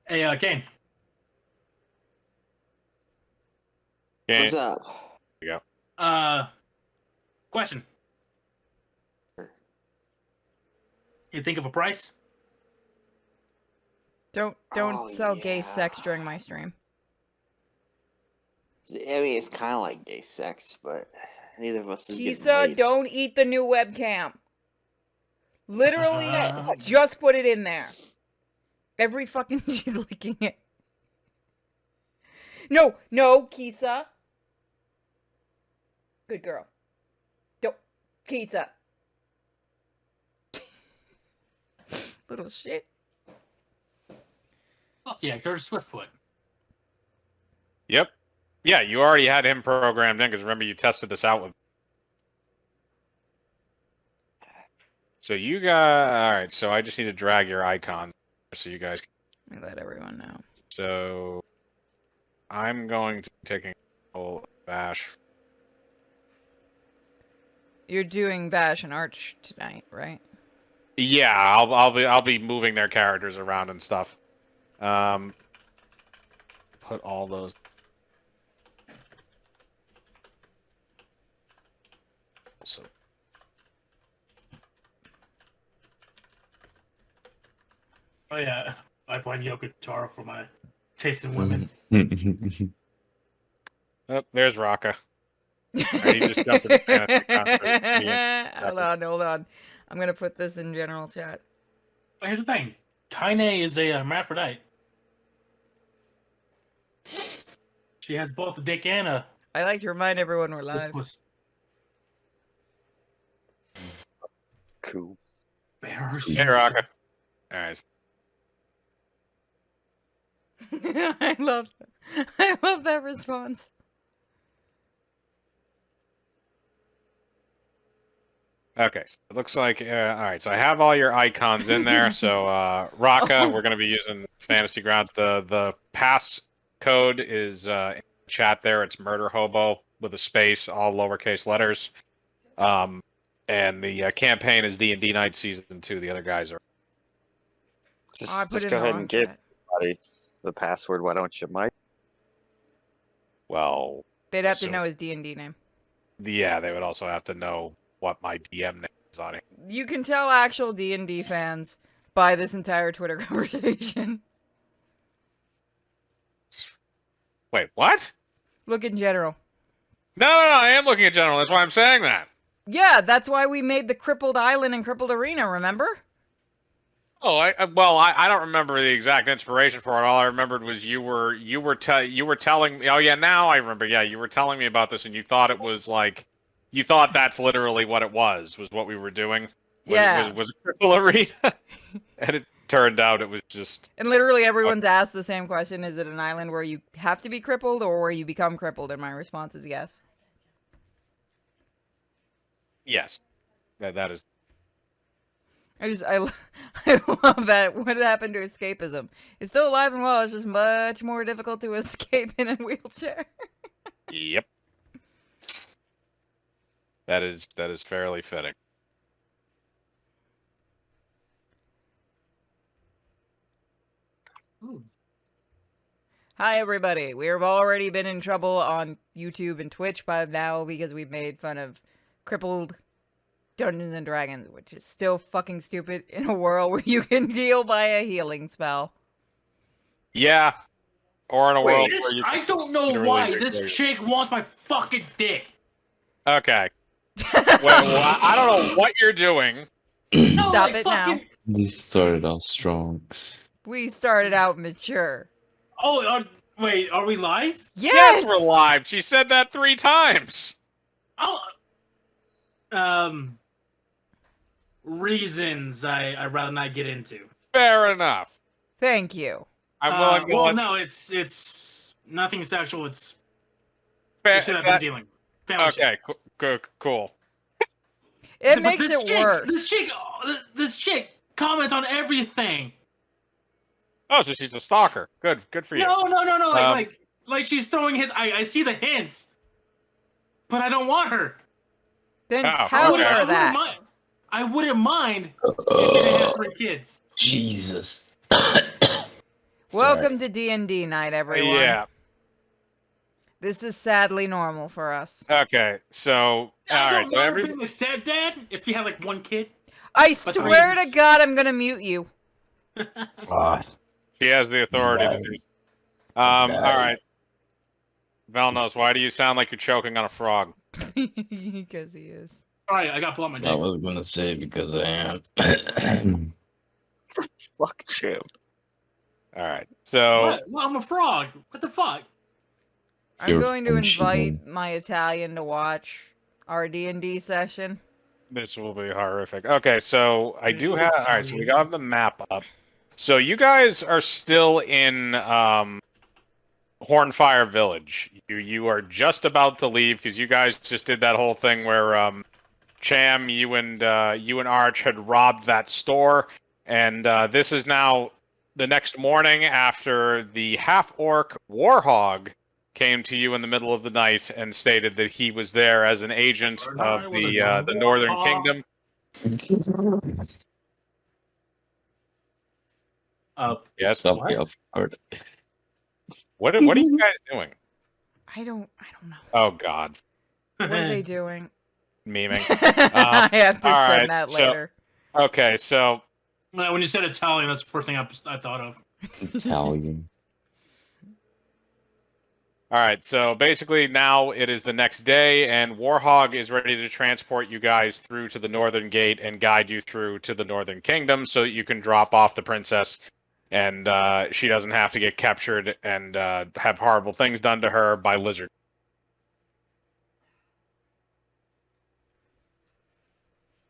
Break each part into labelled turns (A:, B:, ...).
A: Hey, Kane.
B: What's up?
C: There you go.
A: Question. You think of a price?
D: Don't sell gay sex during my stream.
B: I mean, it's kind of like gay sex, but neither of us is getting
D: Kisa,
B: laid.
D: don't eat the new webcam. Literally, just put it in there. Every fucking she's licking it. No, Kisa. Good girl. Don't, Kisa. Little shit.
A: Fuck yeah, Curtis Swiftfoot.
C: Yep. Yeah, you already had him programmed in because remember you tested this out with. So you got all right. So I just need to drag your icon so you guys
D: Let me let everyone know.
C: So I'm going to be taking a whole bash.
D: You're doing Bash and Arch tonight, right?
C: Yeah, I'll be moving their characters around and stuff. Put all those. So.
A: Oh yeah, I play Yoko Taro for my chasing women.
C: Oh, there's Raka. Right, he just jumped in the fantasy concert.
D: Hold on. I'm gonna put this in general chat.
A: But here's the thing: Kaine is a hermaphrodite. She has both a dick and a.
D: I like to remind everyone we're live.
B: Cool.
C: Hey, Raka. All right.
D: I love that response.
C: Okay, so it looks like all right. So I have all your icons in there. So Raka, we're going to be using Fantasy Grounds. The pass code is in the chat there. It's Murder Hobo with a space, all lowercase letters. And the campaign is D&D Night Season 2. The other guys are.
B: Just go ahead and give everybody the password. Why don't you, Mike?
C: Well,
D: they'd have to know his D&D name.
C: Yeah, they would also have to know what my DM name is on it.
D: You can tell actual D&D fans by this entire Twitter conversation.
C: Wait, what?
D: Look in general.
C: No, I am looking at general. That's why I'm saying that.
D: Yeah, that's why we made the Crippled Island and Crippled Arena, remember?
C: Oh, I don't remember the exact inspiration for it. All I remembered was you were telling me. Oh yeah, now I remember. Yeah, you were telling me about this, and you thought it was like, you thought that's literally what it was what we were doing. Was a cripple arena, and it turned out it was just.
D: And literally everyone's asked the same question: is it an island where you have to be crippled or where you become crippled? And my response is yes.
C: Yes, that is.
D: I love that. What happened to escapism? It's still alive and well. It's just much more difficult to escape in a wheelchair.
C: Yep. That is fairly fitting.
A: Ooh.
D: Hi everybody. We have already been in trouble on YouTube and Twitch by now because we've made fun of crippled Dungeons and Dragons, which is still fucking stupid in a world where you can heal by a healing spell.
C: Yeah. Or in a world where you
A: I don't know why this chick wants my fucking dick.
C: Okay. Well, I don't know what you're doing.
A: No,
D: Stop it now.
E: This started off strong.
D: We started out mature.
A: Oh, wait, are we live?
D: Yes,
C: we're live. She said that 3 times.
A: Oh, reasons I'd rather not get into.
C: Fair enough.
D: Thank you.
C: I'm willing to
A: well, no, it's nothing sexual. It's shit I've been dealing.
C: Okay, cool.
D: It makes it worse.
A: This chick comments on everything.
C: Oh, so she's a stalker. Good for you.
A: No. Like she's throwing his. I see the hints, but I don't want her.
D: Then tell her that.
A: I wouldn't mind if she didn't have 3 kids.
E: Jesus.
D: Welcome to D&D Night, everyone.
C: Yeah.
D: This is sadly normal for us.
C: Okay, so all right, so
A: every being a stepdad if you have like one kid.
D: I swear to God, I'm gonna mute you.
C: She has the authority to do. All right. Velnos, why do you sound like you're choking on a frog?
D: Because he is.
A: All right, I got to pull out my dick.
E: I was gonna say because I am.
B: Fuck Jim.
C: All right, so
A: What? Well, I'm a frog. What the fuck?
D: I'm
E: You're
D: going to invite
E: functional.
D: my Italian to watch our D&D session.
C: this will be horrific. Okay, so I do have. All right, so we got the map up. So you guys are still in Hornfire Village. You are just about to leave because you guys just did that whole thing where Cham, you and Arch had robbed that store, and this is now the next morning after the half-orc Warhog came to you in the middle of the night and stated that he was there as an agent of the Northern Kingdom. Yes.
E: Stop me up hard.
C: What are you guys doing?
D: I don't know.
C: Oh God.
D: What are they doing?
C: Memeing.
D: I have to
C: all
D: send
C: right,
D: that
C: so-
D: later.
C: Okay, so
A: When you said Italian, that's the first thing I thought of.
E: Italian.
C: all right, so basically now it is the next day, and Warhog is ready to transport you guys through to the Northern Gate and guide you through to the Northern Kingdom, so that you can drop off the princess, and she doesn't have to get captured and have horrible things done to her by lizards.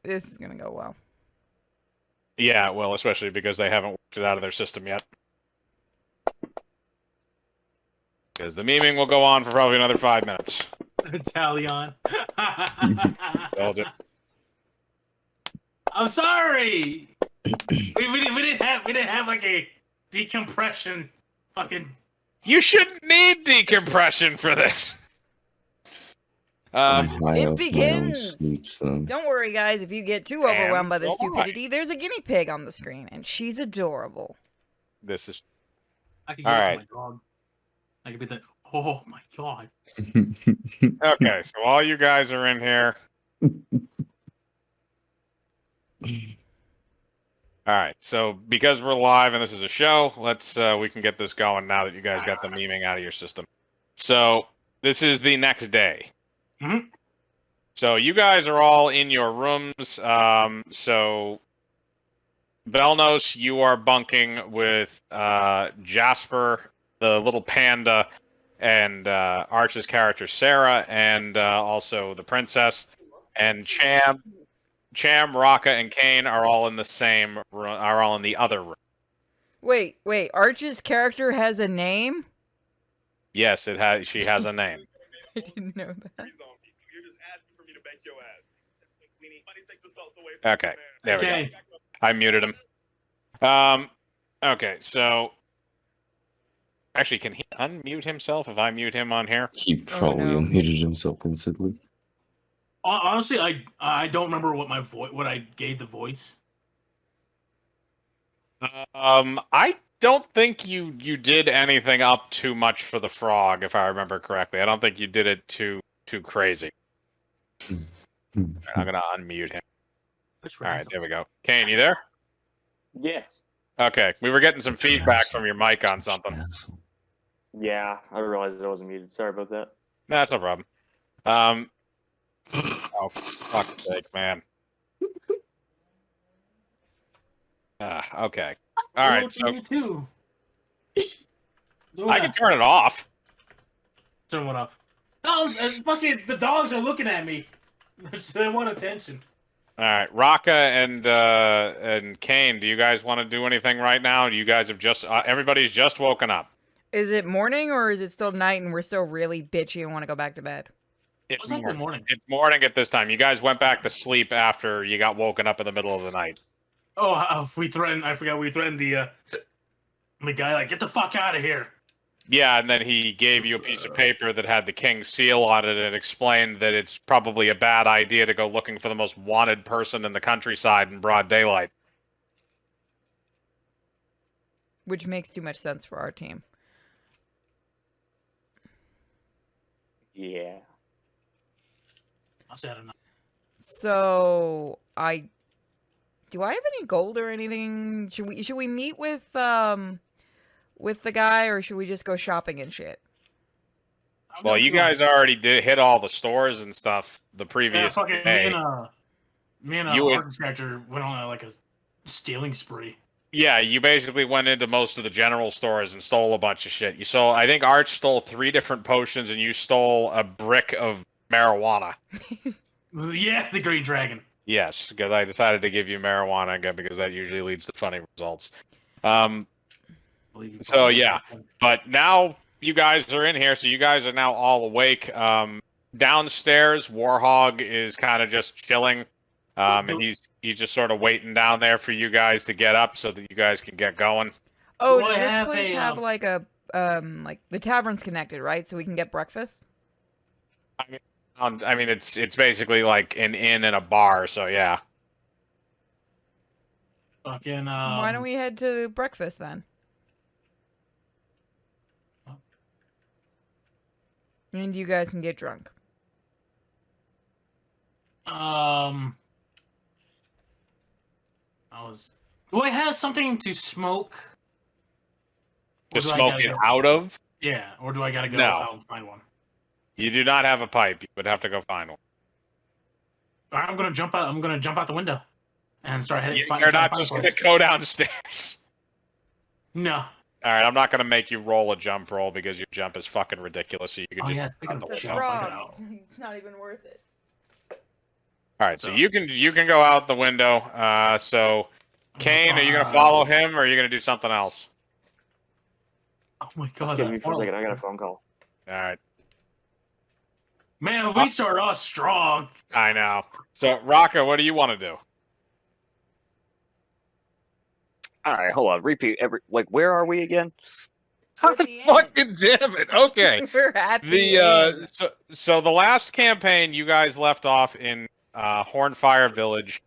D: This is gonna go well.
C: Yeah, well, especially because they haven't worked it out of their system yet. Because the memeing will go on for probably another 5 minutes.
A: Italian.
C: Told you.
A: I'm sorry. we didn't have like a decompression fucking.
C: You shouldn't need decompression for this.
E: I'm high
D: it
E: off
D: begins.
E: my own sleep, so.
D: Don't worry, guys. If you get too overwhelmed by the
C: so am I.
D: stupidity, there's a guinea pig on the screen, and she's adorable.
C: This is
A: I could
C: All
A: get
C: right.
A: my dog. I could be the. Oh my god.
C: okay. So all you guys are in here. All right. So because we're live and this is a show, let's we can get this going now that you guys got the memeing out of your system. So this is the next day.
A: Mhm.
C: So you guys are all in your rooms. So Belnos, you are bunking with Jasper, the little panda, and Arch's character Sarah, and also the princess, and Cham, Raka, and Kane are all in the same room. Are all in the other room.
D: Wait. Arch's character has a name?
C: Yes, it has. She has a name.
D: I didn't know that.
C: Okay, there we go.
A: Okay.
C: I muted him. Okay, so actually, can he unmute himself if I mute him on here?
E: He probably
D: no.
E: unmuted himself instantly.
A: Honestly, I don't remember what what I gave the voice.
C: I don't think you did anything up too much for the frog, if I remember correctly. I don't think you did it too crazy. I'm gonna unmute him. All right, there we go. Kane, you there?
B: Yes.
C: Okay, we were getting some feedback from your mic on something.
E: Asshole.
B: Yeah, I realized I wasn't muted. Sorry about that.
C: That's no problem. Oh, fuck's sake, man. Okay. All right, so
A: You too.
C: I can turn it off.
A: Turn what off? Oh, fucking the dogs are looking at me. They want attention.
C: All right, Raka and Kane, do you guys want to do anything right now? You guys have just everybody's just woken up.
D: Is it morning or is it still night and we're still really bitchy and want to go back to bed?
C: It's
A: What's up in the morning?
C: It's morning at this time. You guys went back to sleep after you got woken up in the middle of the night.
A: Oh, we threatened. I forgot we threatened the guy. Like, get the fuck out of here.
C: Yeah, and then he gave you a piece of paper that had the king's seal on it and explained that it's probably a bad idea to go looking for the most wanted person in the countryside in broad daylight.
D: which makes too much sense for our team.
B: Yeah.
A: I said enough.
D: So do I have any gold or anything? Should we meet with the guy, or should we just go shopping and shit?
C: Well, you guys already did hit all the stores and stuff the previous
A: fucking
C: day.
A: me and
C: You
A: Art Inspector went on like a stealing spree.
C: Yeah, you basically went into most of the general stores and stole a bunch of shit. You stole, I think Arch stole 3 different potions, and you stole a brick of marijuana.
A: Yeah, the Green Dragon.
C: Yes, because I decided to give you marijuana because that usually leads to funny results. So yeah, but now you guys are in here, so you guys are now all awake. Downstairs, Warhog is kind of just chilling, and he's just sort of waiting down there for you guys to get up so that you guys can get going.
D: Oh,
A: Do I
D: does this
A: have
D: place
A: a,
D: have like a like the tavern's connected, right? So we can get breakfast.
C: I mean, it's basically like an inn and a bar, so yeah.
A: Fucking.
D: Why don't we head to breakfast then? And you guys can get drunk.
A: Do I have something to smoke?
C: To smoke it out of?
A: Yeah, or do I gotta go
C: No.
A: out and find one?
C: You do not have a pipe. You would have to go find one.
A: All right, I'm gonna jump out. I'm gonna jump out the window and start heading.
C: You're not just gonna go downstairs.
A: No.
C: All right, I'm not gonna make you roll a jump roll because your jump is fucking ridiculous. So you can
A: Oh,
C: just.
A: yeah, speaking
D: It's
A: of
D: a
A: jump,
D: frog. It's not even worth it.
C: All right, so you can go out the window. So, Kane, are you gonna follow him or are you gonna do something else?
A: Oh my god!
B: Excuse me for a second. I got a phone call.
C: All right.
A: Man, we start off strong.
C: I know. So, Rocco, what do you want to do?
B: All right, hold on. Repeat where are we again?
C: Fucking damn it. Okay.
D: We're at the end.
C: So the last campaign you guys left off in Hornfire Village,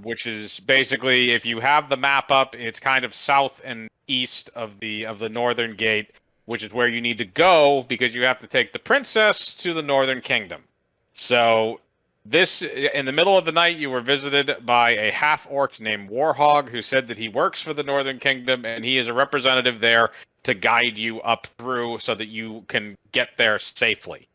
C: which is basically, if you have the map up, it's kind of south and east of the northern gate, which is where you need to go because you have to take the princess to the Northern Kingdom. So this, in the middle of the night, you were visited by a half-orc named Warhog who said that he works for the Northern Kingdom and he is a representative there to guide you up through so that you can get there safely.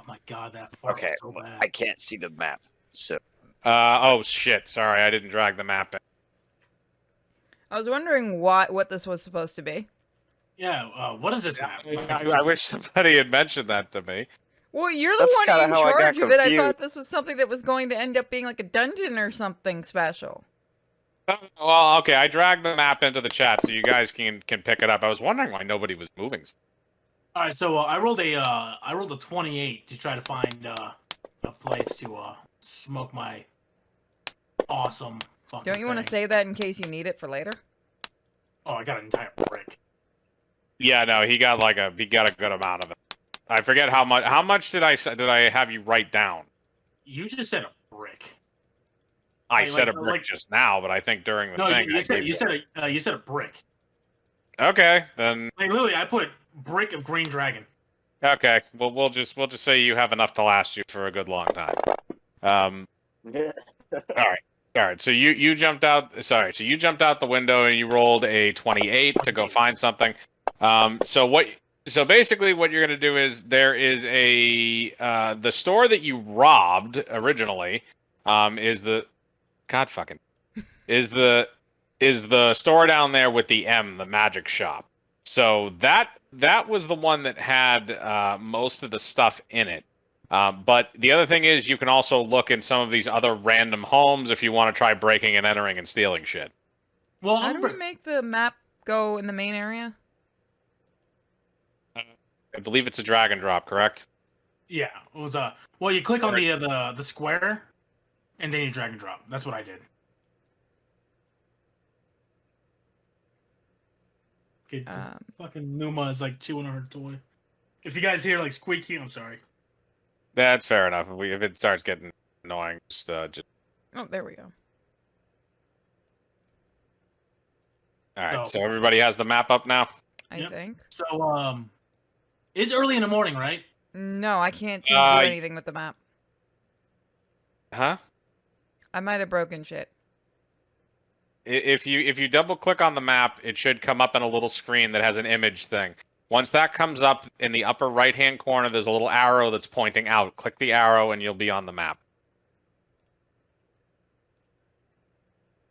A: Oh my god, that fart
B: Okay,
A: is so bad.
B: I can't see the map. So
C: Oh shit, sorry, I didn't drag the map in.
D: I was wondering what this was supposed to be.
A: Yeah, what is this map?
C: I wish somebody had mentioned that to me.
D: Well, you're the
B: That's
D: one
B: kinda
D: in
B: how I got
D: charge of it. I
B: confused.
D: thought this was something that was going to end up being like a dungeon or something special.
C: Well, okay, I dragged the map into the chat so you guys can pick it up. I was wondering why nobody was moving.
A: All right, so I rolled a 28 to try to find a place to smoke my awesome fucking
D: Don't you want to
A: thing.
D: say that in case you need it for later?
A: Oh, I got an entire brick.
C: Yeah, no, he got a good amount of it. I forget how much. How much did I have you write down?
A: You just said a brick.
C: I
A: Like-
C: said a
A: like-
C: brick
A: like-
C: just now, but I think during the
A: No,
C: thing
A: you said a brick.
C: Okay, then
A: Like literally, I put brick of green dragon.
C: okay. Well, we'll just say you have enough to last you for a good long time. All right. So you jumped out. Sorry. So you jumped out the window and you rolled a 28 to go find something. So basically, what you're gonna do is there is the store that you robbed originally, is the store down there with the M, the magic shop. So that was the one that had most of the stuff in it. But the other thing is you can also look in some of these other random homes if you want to try breaking and entering and stealing shit.
A: Well,
D: How do we make the map go in the main area?
C: I believe it's a drag and drop, correct?
A: yeah, it was well, you click on the square, and then you drag and drop. That's what I did. Kid, fucking Numa is like chewing on her toy. If you guys hear like squeaky, I'm sorry.
C: That's fair enough. If it starts getting annoying, just
D: Oh, there we go.
C: All right, so everybody has the map up now?
D: I think.
A: So, it's early in the morning, right?
D: No, I can't seem to do anything with the map.
C: Huh?
D: I might have broken shit.
C: If you double click on the map, it should come up in a little screen that has an image thing. Once that comes up in the upper right-hand corner, there's a little arrow that's pointing out. Click the arrow and you'll be on the map.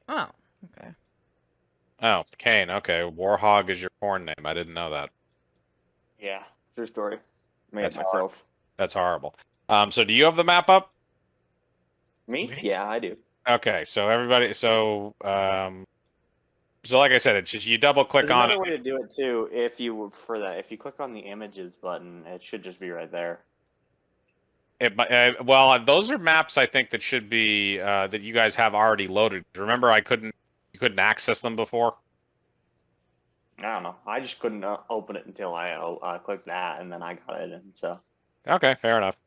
D: Oh, okay.
C: Oh, Kane, okay. Warhog is your porn name. I didn't know that.
B: Yeah, true story. Made
C: That's
B: it myself.
C: That's horrible. So do you have the map up?
B: Me?
A: Okay.
B: Yeah, I do.
C: Okay, so everybody, so like I said, it's just you double click
B: There's
C: on
B: another
C: it.
B: way to do it too, if you would prefer that. If you click on the images button, it should just be right there.
C: Well, those are maps I think that should be that you guys have already loaded. Remember, you couldn't access them before.
B: I don't know. I just couldn't open it until I clicked that, and then I got it. And so.
C: Okay, fair enough.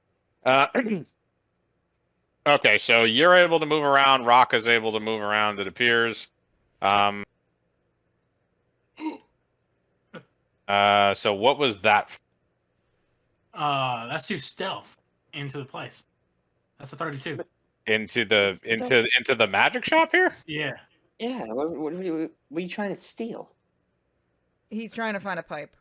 C: Okay, so you're able to move around. Rock is able to move around. It appears. So what was that?
A: That's too stealth into the place. That's a 32.
C: Into the magic shop here?
A: Yeah.
B: Yeah. What are you trying to steal?
D: He's trying to find a pipe.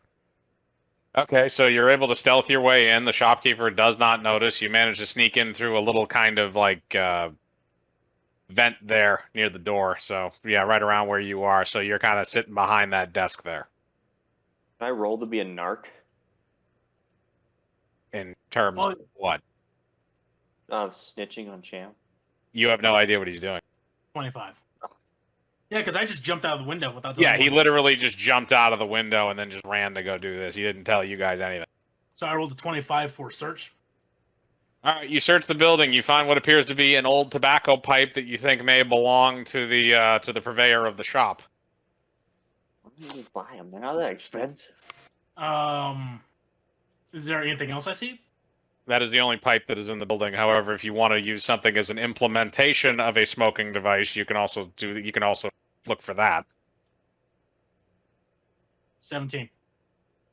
C: Okay, so you're able to stealth your way in. The shopkeeper does not notice. You manage to sneak in through a little kind of like vent there near the door. So yeah, right around where you are. So you're kind of sitting behind that desk there.
B: Can I roll to be a narc?
C: In terms of what?
B: Of snitching on Cham.
C: You have no idea what he's doing.
A: 25. Yeah, because I just jumped out of the window without.
C: Yeah, he literally just jumped out of the window and then just ran to go do this. He didn't tell you guys anything.
A: So I rolled a 25 for search.
C: All right, you search the building. You find what appears to be an old tobacco pipe that you think may belong to the purveyor of the shop.
B: Why do you buy them? They're not that expensive.
A: Is there anything else I see?
C: That is the only pipe that is in the building. However, if you want to use something as an implementation of a smoking device, you can also look for that.
A: 17.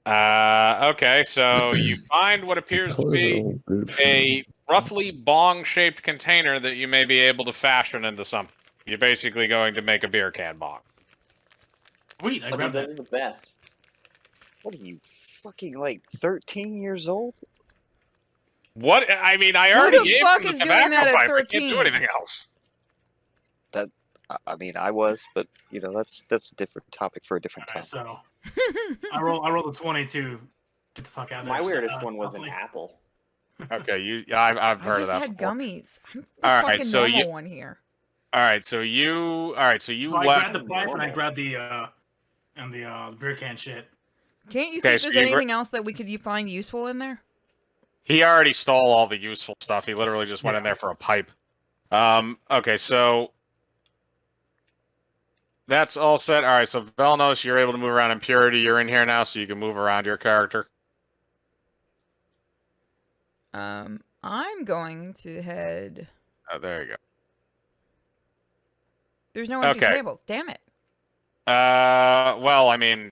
C: Okay, so you find what appears to be a roughly bong-shaped container that you may be able to fashion into something. You're basically going to make a beer can bong.
A: Sweet, I
B: But
A: grabbed
B: those
A: that.
B: are the best.
F: What are you, fucking, like, 13 years old?
C: What? I mean, I
D: Who
C: already
D: the
C: gave
D: fuck
C: him the
D: is doing
C: tobacco
D: that at
C: pipe. I can't
D: 13?
C: do anything else.
F: I mean, I was, but, you know, that's a different topic for a different
A: All
F: time.
A: right, so I rolled a 22. Get the fuck out of there.
B: My weirdest one was an
A: hopefully.
B: apple.
C: Okay, I've heard
D: I
C: of
D: just
C: that
D: had
C: before.
D: gummies. I'm the
C: All right,
D: fucking
C: so
D: normal
C: you-
D: one here.
C: All right, so you
A: I
C: left.
A: grabbed the pipe and I grabbed the beer can shit.
D: Can't you see
C: Okay,
D: if
C: so
D: there's
C: you
D: anything else that we could find useful in there?
C: He already stole all the useful stuff. He literally just went in there for a pipe. Okay, so that's all set. All right, so Velnos, you're able to move around. Impurity, you're in here now, so you can move around your character.
D: I'm going to head.
C: Oh, there you go.
D: There's no empty
C: Okay.
D: tables. Damn it.
C: Well, I mean,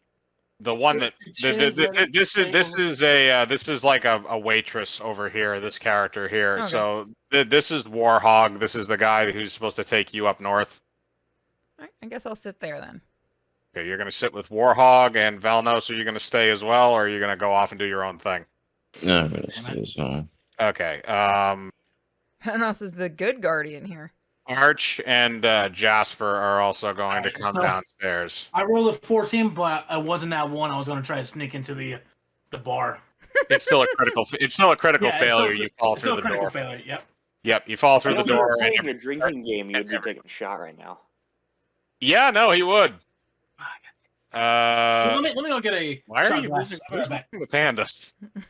C: the one that
A: Chairs ready,
C: this is like a waitress over here. This character here.
D: Okay.
C: So this is Warhog. This is the guy who's supposed to take you up north.
D: All right, I guess I'll sit there then.
C: Okay, you're gonna sit with Warhog and Velnos. Are you gonna stay as well, or are you gonna go off and do your own thing?
E: No, I'm gonna stay as well.
C: Okay.
D: Who else is the good guardian here?
C: Arch and Jasper are also going to
A: Alright,
C: come
A: so-
C: downstairs.
A: I rolled a 14, but I wasn't that one. I was going to try to sneak into the bar.
C: It's still a critical. It's still a critical
A: Yeah, it's still-
C: failure. You fall
A: It's still
C: through
A: a
C: the
A: critical
C: door.
A: failure. Yep.
C: Yep, you fall through the
B: If you were
C: door.
B: playing
C: And
B: a drinking game, you'd be taking a shot right now.
C: yeah, no, he would.
A: Well, let me go get a
C: Why are
A: shot
C: you
A: glass.
C: moving,
A: I'll be right back.
C: the pandas?
B: That's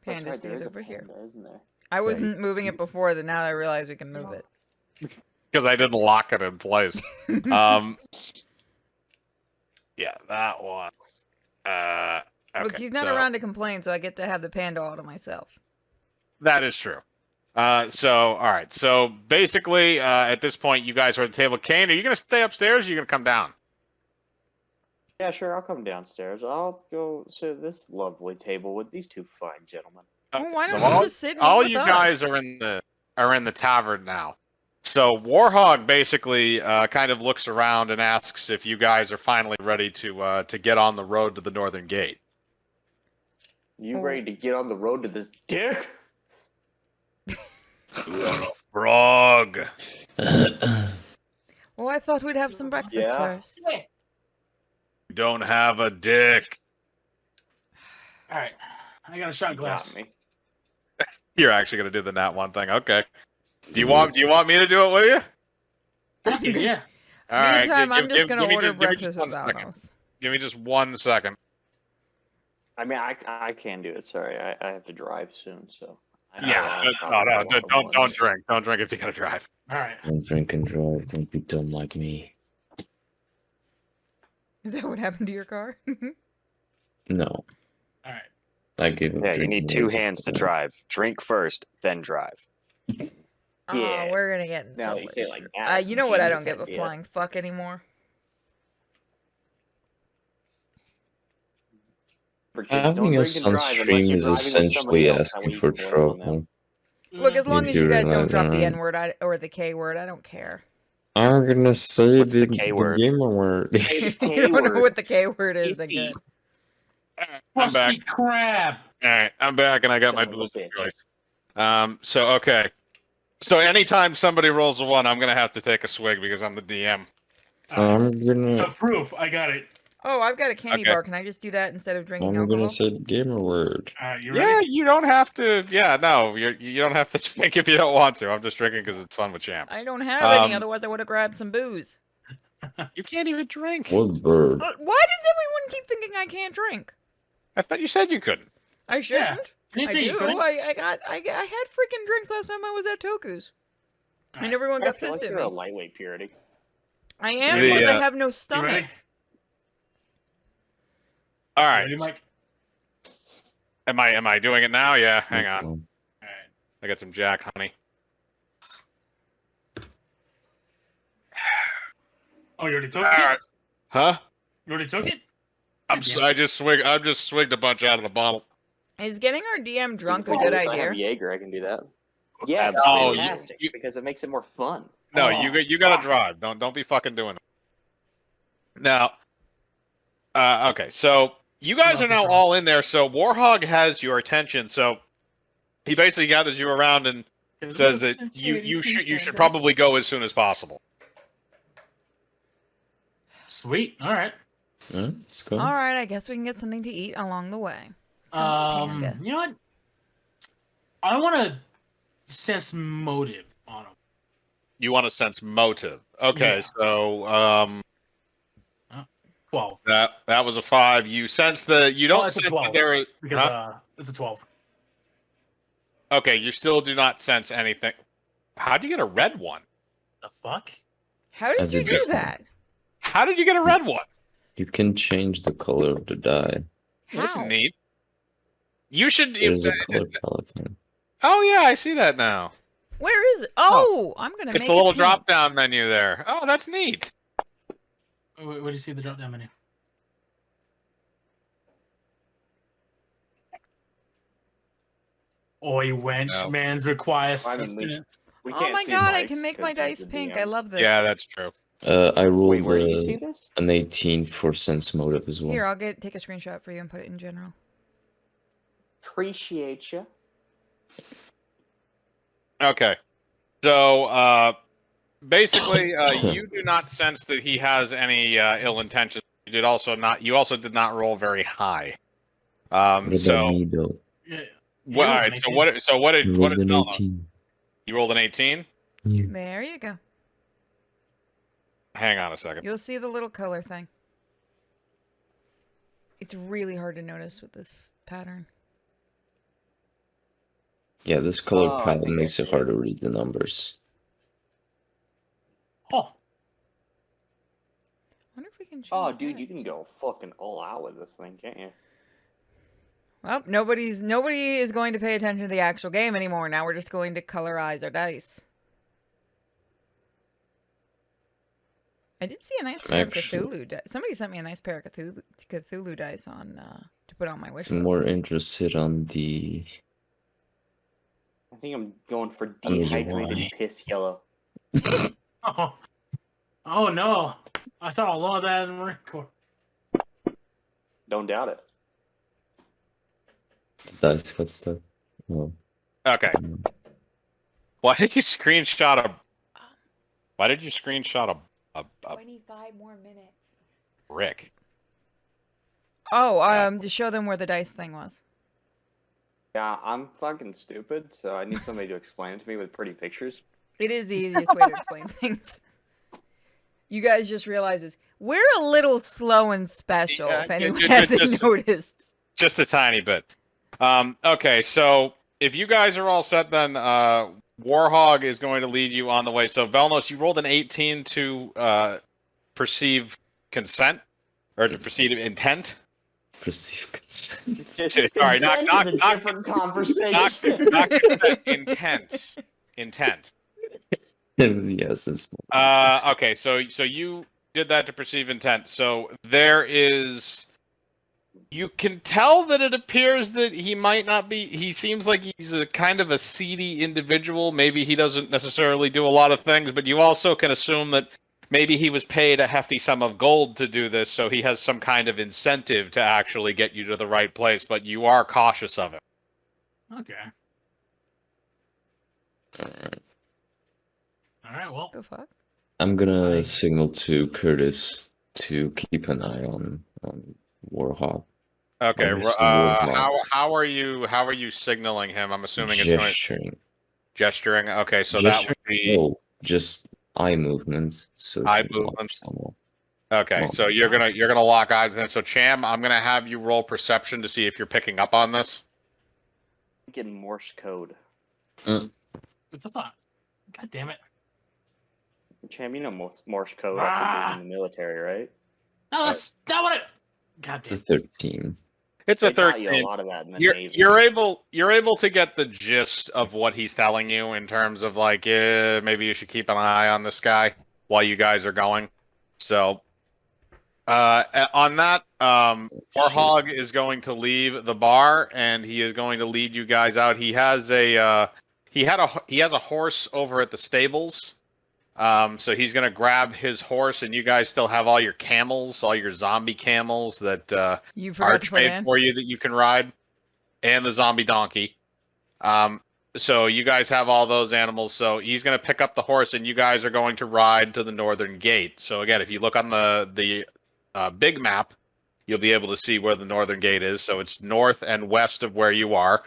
D: Panda
B: right, there
D: stays
B: is a
D: over here.
B: panda, isn't there?
D: I wasn't moving it before, then now I realize we can move it.
C: Because I didn't lock it in place. Yeah, that one. Okay,
D: Look, he's not
C: so
D: around to complain, so I get to have the panda all to myself.
C: that is true. So, all right. So basically, at this point, you guys are at the table. Kane, are you going to stay upstairs or are you going to come down?
B: Yeah, sure. I'll come downstairs. I'll go sit at this lovely table with these two fine gentlemen.
D: Well, why
C: So
D: don't you just sit and
C: all
D: eat
C: you
D: with
C: guys
D: us?
C: are in the tavern now. So Warhog basically kind of looks around and asks if you guys are finally ready to get on the road to the northern gate.
B: You
D: Oh.
B: ready to get on the road to this dick?
C: Frog.
D: Well, I thought we'd have some breakfast
B: Yeah.
D: first.
C: You don't have a dick.
A: All right, I got a shot
B: You
A: glass.
B: got me.
C: You're actually going to do the nat one thing. Okay. Do you want me to do it with you?
A: Yeah.
C: All right.
D: Meantime, I'm just gonna order
C: give me
D: breakfast
C: one
D: without
C: second.
D: us.
C: Give me just 1 second.
B: I mean, I can do it. Sorry, I have to drive soon, so.
C: No, don't drink. Don't drink if you're going to drive.
A: All right.
E: Don't drink and drive. Don't be dumb like me.
D: Is that what happened to your car?
E: No.
A: All right.
E: I give him
F: Yeah, you
E: drink
F: need
E: and
F: 2
E: drive.
F: hands to drive. Drink first, then drive.
B: Yeah.
D: Oh, we're gonna get in
B: Now
D: so
B: that you
D: much
B: say it like
D: shit.
B: that, that's
D: You
B: a
D: know what? I don't
B: genius
D: give a
B: idea.
D: flying fuck anymore.
E: Having us on stream is essentially asking for trouble.
D: Look, as long
E: You
D: as
E: do
D: you guys don't
E: realize
D: drop the
E: that.
D: N-word or the K-word, I don't care.
E: I'm gonna say
F: What's the
E: the
F: K word?
E: gamer word.
D: You don't know what the K-word is, then good.
C: I'm back.
A: Rusty crab.
C: All right, I'm back, and I got my
B: Son of a
C: duels of
B: bitch.
C: choice. So okay. So anytime somebody rolls a 1, I'm gonna have to take a swig because I'm the DM.
A: All right.
E: I'm gonna
A: Proof. I got it.
D: Oh, I've got a candy
C: Okay.
D: bar. Can I just do that instead of drinking
E: I'm
D: alcohol?
E: gonna say the gamer word.
A: All right. You
C: Yeah,
A: ready?
C: you don't have to. Yeah, no, you don't have to drink if you don't want to. I'm just drinking because it's fun with Champ.
D: I don't have any,
C: Um,
D: otherwise I would have grabbed some booze.
C: You can't even drink.
E: What bird?
D: Why does everyone keep thinking I can't drink?
C: I thought you said you couldn't.
D: I shouldn't.
A: You
D: I
A: say you
D: do.
A: couldn't?
D: I had freaking drinks last time I was at Toku's. And everyone
B: I
D: got
B: feel like
D: pissed at
B: you're a
D: me.
B: lightweight purity.
D: I am
C: The,
D: because I
C: uh,
D: have no
A: You
D: stomach.
A: ready?
C: All
A: You
C: right.
A: ready, Mike?
C: Am I doing it now? Yeah. Hang on.
A: All right.
C: I got some Jack honey.
A: Oh, you already took
C: All
A: it?
C: right. Huh?
A: You already took it?
C: I just swigged a bunch out of the bottle.
D: Is getting our DM drunk a
B: If
D: good
B: I have
D: idea?
B: Jaeger, I can do that. Yes,
C: Oh,
B: it's
C: you-
B: fantastic
C: you-
B: because it makes it more fun.
C: No,
A: Oh,
C: you gotta
A: fuck.
C: drive. Don't be fucking doing it. Now, okay, so you guys are now all in there. So Warhog has your attention. So he basically gathers you around and says that you should probably go as soon as possible.
A: Sweet. All right.
E: Let's go.
D: All right, I guess we can get something to eat along the way. Panda.
A: You know what? I want to sense motive on him.
C: You want to sense motive. Okay,
A: Yeah.
C: so
A: 12.
C: that was a 5. You sense you don't
A: it's a
C: sense that
A: 12,
C: there.
A: Because
C: Huh?
A: it's a 12.
C: Okay, you still do not sense anything. How do you get a red one?
A: The fuck?
D: How did
E: I
D: you
E: did
D: do
E: this one.
D: that?
C: How did you get a red one?
E: You can change the color of the die.
C: That's
D: How?
C: neat. You should.
E: There's a color palette thing.
C: Oh yeah, I see that now.
D: Where is it? Oh, I'm gonna
C: It's
D: make
C: the
D: it
C: little
D: pink.
C: drop down menu there. Oh, that's neat.
A: Where do you see the drop down menu? Oi, wench,
C: No.
A: man's requires
B: I mean,
A: sustenance.
B: We
D: Oh
B: can't
D: my
B: see
D: god, I
B: Mike's
D: can make my
B: 'cause he's
D: dice
B: the
D: pink.
B: DM.
D: I love this.
C: Yeah, that's true.
E: I rolled
B: Wait, where do you see this?
E: an 18 for sense motive as well.
D: Here, I'll take a screenshot for you and put it in general.
B: Appreciate you.
C: Okay. So basically, you do not sense that he has any ill intentions. You also did not roll very high.
E: What about
C: So
E: me, though?
A: Yeah.
C: well, all right. So what
E: I
C: did
E: rolled an
C: Mel know?
E: 18.
C: You rolled an 18?
E: Yeah.
D: There you go.
C: Hang on a second.
D: You'll see the little color thing. It's really hard to notice with this pattern.
E: Yeah, this color
B: Oh, I
E: palette
B: think I
E: makes it
B: see
E: hard
B: it.
E: to read the numbers.
A: Oh,
D: Wonder if we can change
B: Oh, dude,
D: that.
B: you can go fucking all out with this thing, can't you?
D: Well, nobody is going to pay attention to the actual game anymore. Now we're just going to colorize our dice. I did see a nice pair of Cthulhu dice. Somebody sent me a nice pair of Cthulhu dice on to put on my wish list.
E: More interested on the.
B: I think I'm going for
E: On the
B: dehydrated
E: UI.
B: piss yellow.
A: Oh. Oh no! I saw a lot of that in the Marine Corps.
B: Don't doubt it.
E: The dice got stuck. Oh.
C: Okay. Why did you screenshot a? Why did you screenshot a
D: 25 more minutes.
C: brick?
D: Oh, to show them where the dice thing was.
B: Yeah, I'm fucking stupid, so I need somebody to explain it to me with pretty pictures.
D: It is the easiest way to explain things. You guys just realize this. We're a little slow and special,
C: Yeah,
D: if anyone
C: just-
D: hasn't noticed.
C: Just a tiny bit. Okay, so if you guys are all set, then Warhog is going to lead you on the way. So Velnos, you rolled an 18 to perceive consent or to perceive intent.
E: Perceive consent.
C: Sorry,
B: Consent
C: not
B: is a different conversation.
C: not consent, intent. Intent.
E: Yes, this one.
C: Okay, so you did that to perceive intent. So there is. You can tell that it appears that he might not be. He seems like he's a kind of a seedy individual. Maybe he doesn't necessarily do a lot of things, but you also can assume that maybe he was paid a hefty sum of gold to do this, so he has some kind of incentive to actually get you to the right place. But you are cautious of him.
A: Okay.
E: Alright.
A: All right. Well.
D: The fuck?
E: I'm gonna signal to Curtis to keep an eye on Warhawk.
C: Okay.
E: Obviously, Warhawk.
C: How are you signaling him? I'm assuming it's
E: Gesturing.
C: gesturing. Okay, so that would be
E: No, just eye movements. So
C: eye
E: to lock
C: movements.
E: someone.
C: okay.
E: Well,
C: So you're gonna lock eyes with him. So Cham, I'm gonna have you roll perception to see if you're picking up on this.
B: Getting Morse code.
A: What the fuck? God damn it!
B: Cham, you know Morse code after being in the military, right?
A: No, that's not what it. God damn.
E: The 13.
C: It's a
B: They taught you
C: 13.
B: a lot of that in the
C: You're,
B: Navy.
C: you're able to get the gist of what he's telling you in terms of like maybe you should keep an eye on this guy while you guys are going. So on that, Warhog is going to leave the bar and he is going to lead you guys out. He has a he has a horse over at the stables. So he's gonna grab his horse, and you guys still have all your camels, all your zombie camels that
D: You forgot to
C: Arch
D: put it
C: made
D: in?
C: for you that you can ride, and the zombie donkey. So you guys have all those animals. So he's gonna pick up the horse, and you guys are going to ride to the northern gate. So again, if you look on the big map, you'll be able to see where the northern gate is. So it's north and west of where you are.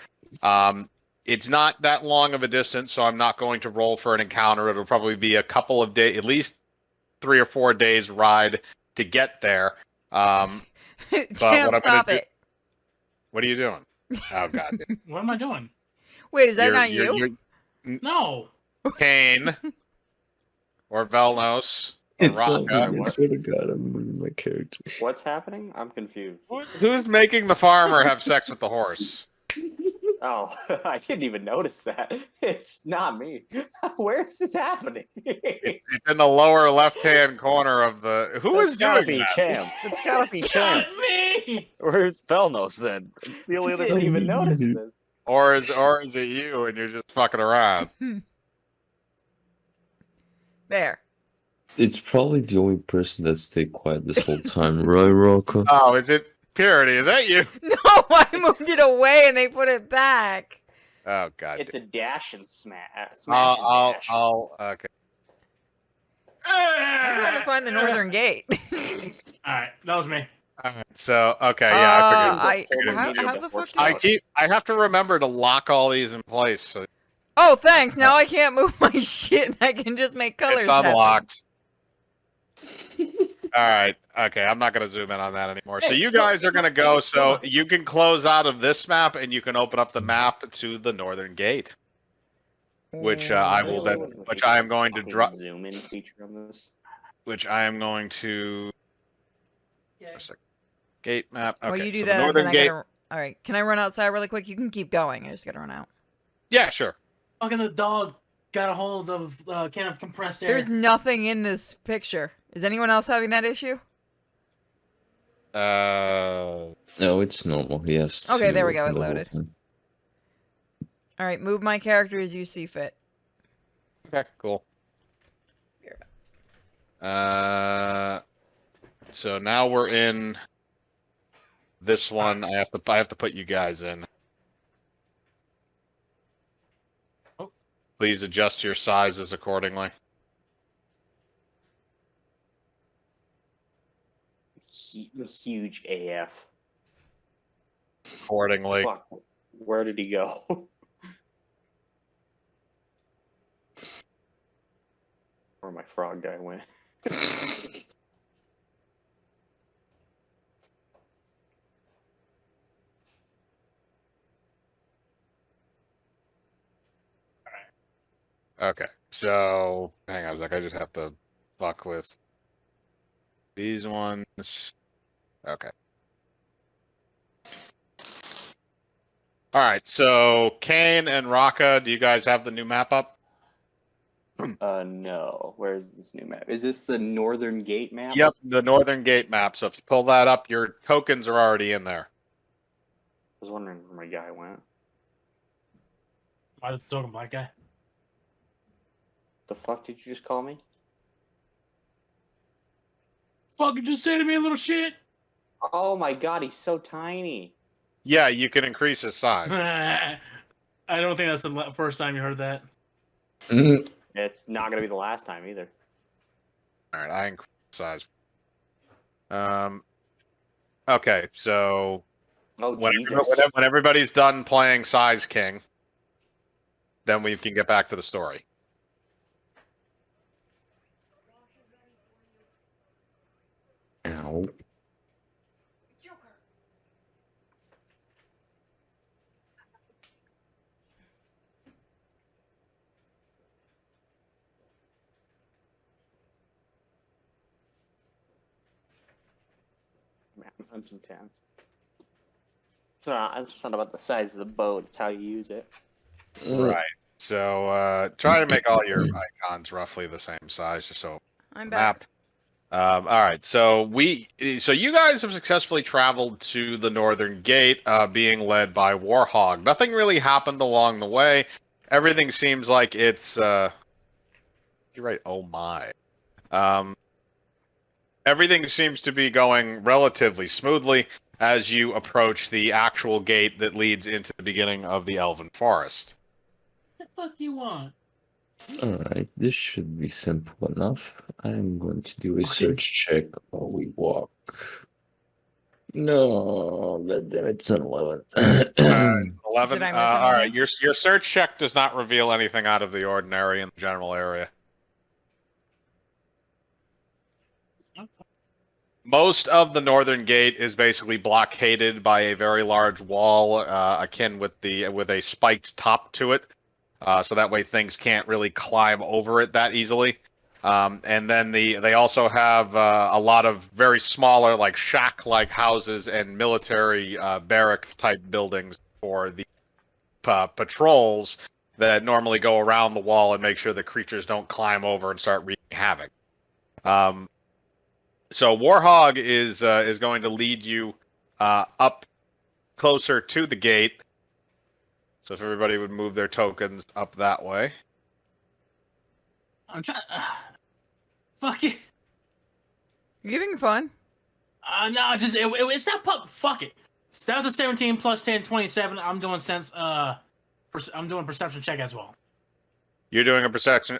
C: It's not that long of a distance, so I'm not going to roll for an encounter. It'll probably be a couple of days, at least 3 or 4 days ride to get there.
D: Champ,
C: what I'm gonna
D: stop
C: do-
D: it.
C: What are you doing? Oh God,
A: What am I doing?
D: Wait, is that not you?
C: You're
A: No.
C: Kane or Velnos or
E: It's not
C: Raka.
E: me, I swear to God, I'm moving my character.
B: What's happening? I'm confused.
C: Who's making the farmer have sex with the horse?
B: Oh, I didn't even notice that. It's not me. Where is this happening?
C: It's in the lower left-hand corner of the. Who is
F: It's gotta
C: doing
F: be
C: that?
F: Cham. It's gotta be Cham.
A: Not me.
F: Where's Velnos then? It's the only
B: I
F: other
B: didn't
F: thing.
B: even notice this.
C: Or is it you and you're just fucking around?
D: There.
E: It's probably the only person that stayed quiet this whole time, right, Rocco?
C: Oh, is it Purity? Is that you?
D: No, I moved it away and they put it back.
C: Oh God.
B: It's a dash and smash. Smash and dash.
C: Okay.
D: I'm trying to find the northern gate.
A: All right, that was me.
C: All right. So okay, yeah, I figured.
D: How the fuck do
C: I have to remember to lock all these in place. So
D: Oh, thanks. Now I can't move my shit and I can just make colors.
C: it's
D: happen.
C: unlocked. All right. Okay, I'm not going to zoom in on that anymore. So you guys are going to go. So you can close out of this map and you can open up the map to the northern gate, which I will then, which I am going to drop,
B: zoom in feature on this.
C: which I am going to. Gate map. Okay.
D: Well, you do
C: so
D: that.
C: the northern
D: then
C: gate.
D: All right. Can I run outside really quick? You can keep going. I just gotta run out.
C: Yeah, sure.
A: Fucking the dog got a hold of can of compressed air.
D: There's nothing in this picture. Is anyone else having that issue?
E: No, it's normal. Yes.
D: Okay, there we go. It loaded. All right, move my character as you see fit.
C: Okay, cool. So now we're in this one. I have to put you guys in.
A: Oh.
C: Please adjust your sizes accordingly.
B: Huge AF.
C: Accordingly.
B: Fuck. Where did he go? Where my frog guy went.
C: Okay, so hang on a sec. I just have to fuck with these ones. Okay. All right, so Kane and Raka, do you guys have the new map up?
B: No. Where's this new map? Is this the Northern Gate map?
C: Yep, the Northern Gate map. So if you pull that up, your tokens are already in there.
B: I was wondering where my guy went.
A: Why the talking black guy?
B: The fuck did you just call me?
A: Fucking just say to me, little shit.
B: Oh my god, he's so tiny.
C: Yeah, you can increase his size.
A: I don't think that's the first time you heard that.
E: Mhm.
B: It's not gonna be the last time either.
C: All right, I increase size. Okay, so
B: Oh
C: when
B: Jesus!
C: everybody's done playing Size King, then we can get back to the story.
E: Ow.
B: Man, 110. It's not about the size of the boat. It's how you use it.
C: Right. So try to make all your icons roughly the same size, just so
D: I'm
C: map.
D: back.
C: All right. So you guys have successfully traveled to the Northern Gate, being led by Warhog. Nothing really happened along the way. Everything seems like it's. You're right. Oh my. Everything seems to be going relatively smoothly as you approach the actual gate that leads into the beginning of the Elven Forest.
A: What the fuck you want?
E: Alright, this should be simple enough. I'm going to do a
A: Okay.
E: search check while we walk. No, god damn it, it's an 11.
C: 11.
D: Did I miss
C: All right.
D: anything?
C: Your search check does not reveal anything out of the ordinary in the general area. Most of the Northern Gate is basically blockaded by a very large wall, akin with a spiked top to it, so that way things can't really climb over it that easily. And then they also have a lot of very smaller, like shack-like houses and military barrack type buildings for the patrols that normally go around the wall and make sure the creatures don't climb over and start wreaking havoc. So Warhog is going to lead you up closer to the gate. So if everybody would move their tokens up that way.
A: I'm trying. Fuck it.
D: You having fun?
A: No, it's not. Fuck it. That was a 17 plus 10, 27. I'm doing I'm doing perception check as well.
C: You're doing a perception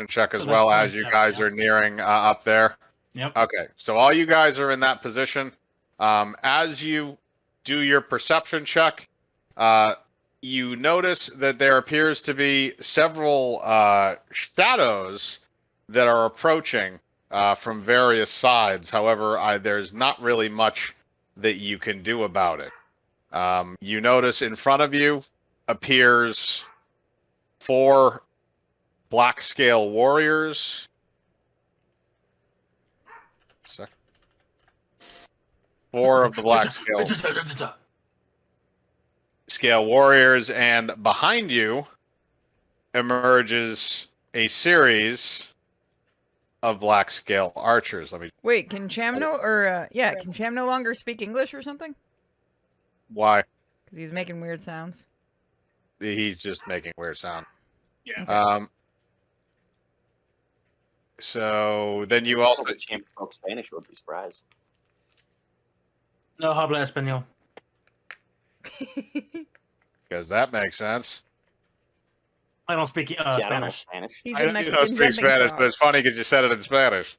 C: check as
A: So
C: well
A: that's
C: as you
A: 27,
C: guys
A: yeah.
C: are nearing up there.
A: Yep.
C: Okay, so all you guys are in that position. As you do your perception check, you notice that there appears to be several shadows that are approaching from various sides. However, there's not really much that you can do about it. You notice in front of you appears 4 black scale warriors. Four of the black scale. scale warriors, and behind you emerges a series of black scale archers. Let me.
D: Wait, can Cham can Cham no longer speak English or something?
C: Why?
D: Because he's making weird sounds.
C: He's just making weird sound.
A: Yeah.
C: So then you also.
B: The champ spoke Spanish. Would be surprised.
A: No habla español.
C: Because that makes sense.
A: I don't speak
B: See, I don't know
A: Spanish.
B: Spanish.
D: He's
C: I
D: a
C: don't
D: Mexican
C: speak
D: jumping
C: Spanish,
D: frog.
C: but it's funny because you said it in Spanish.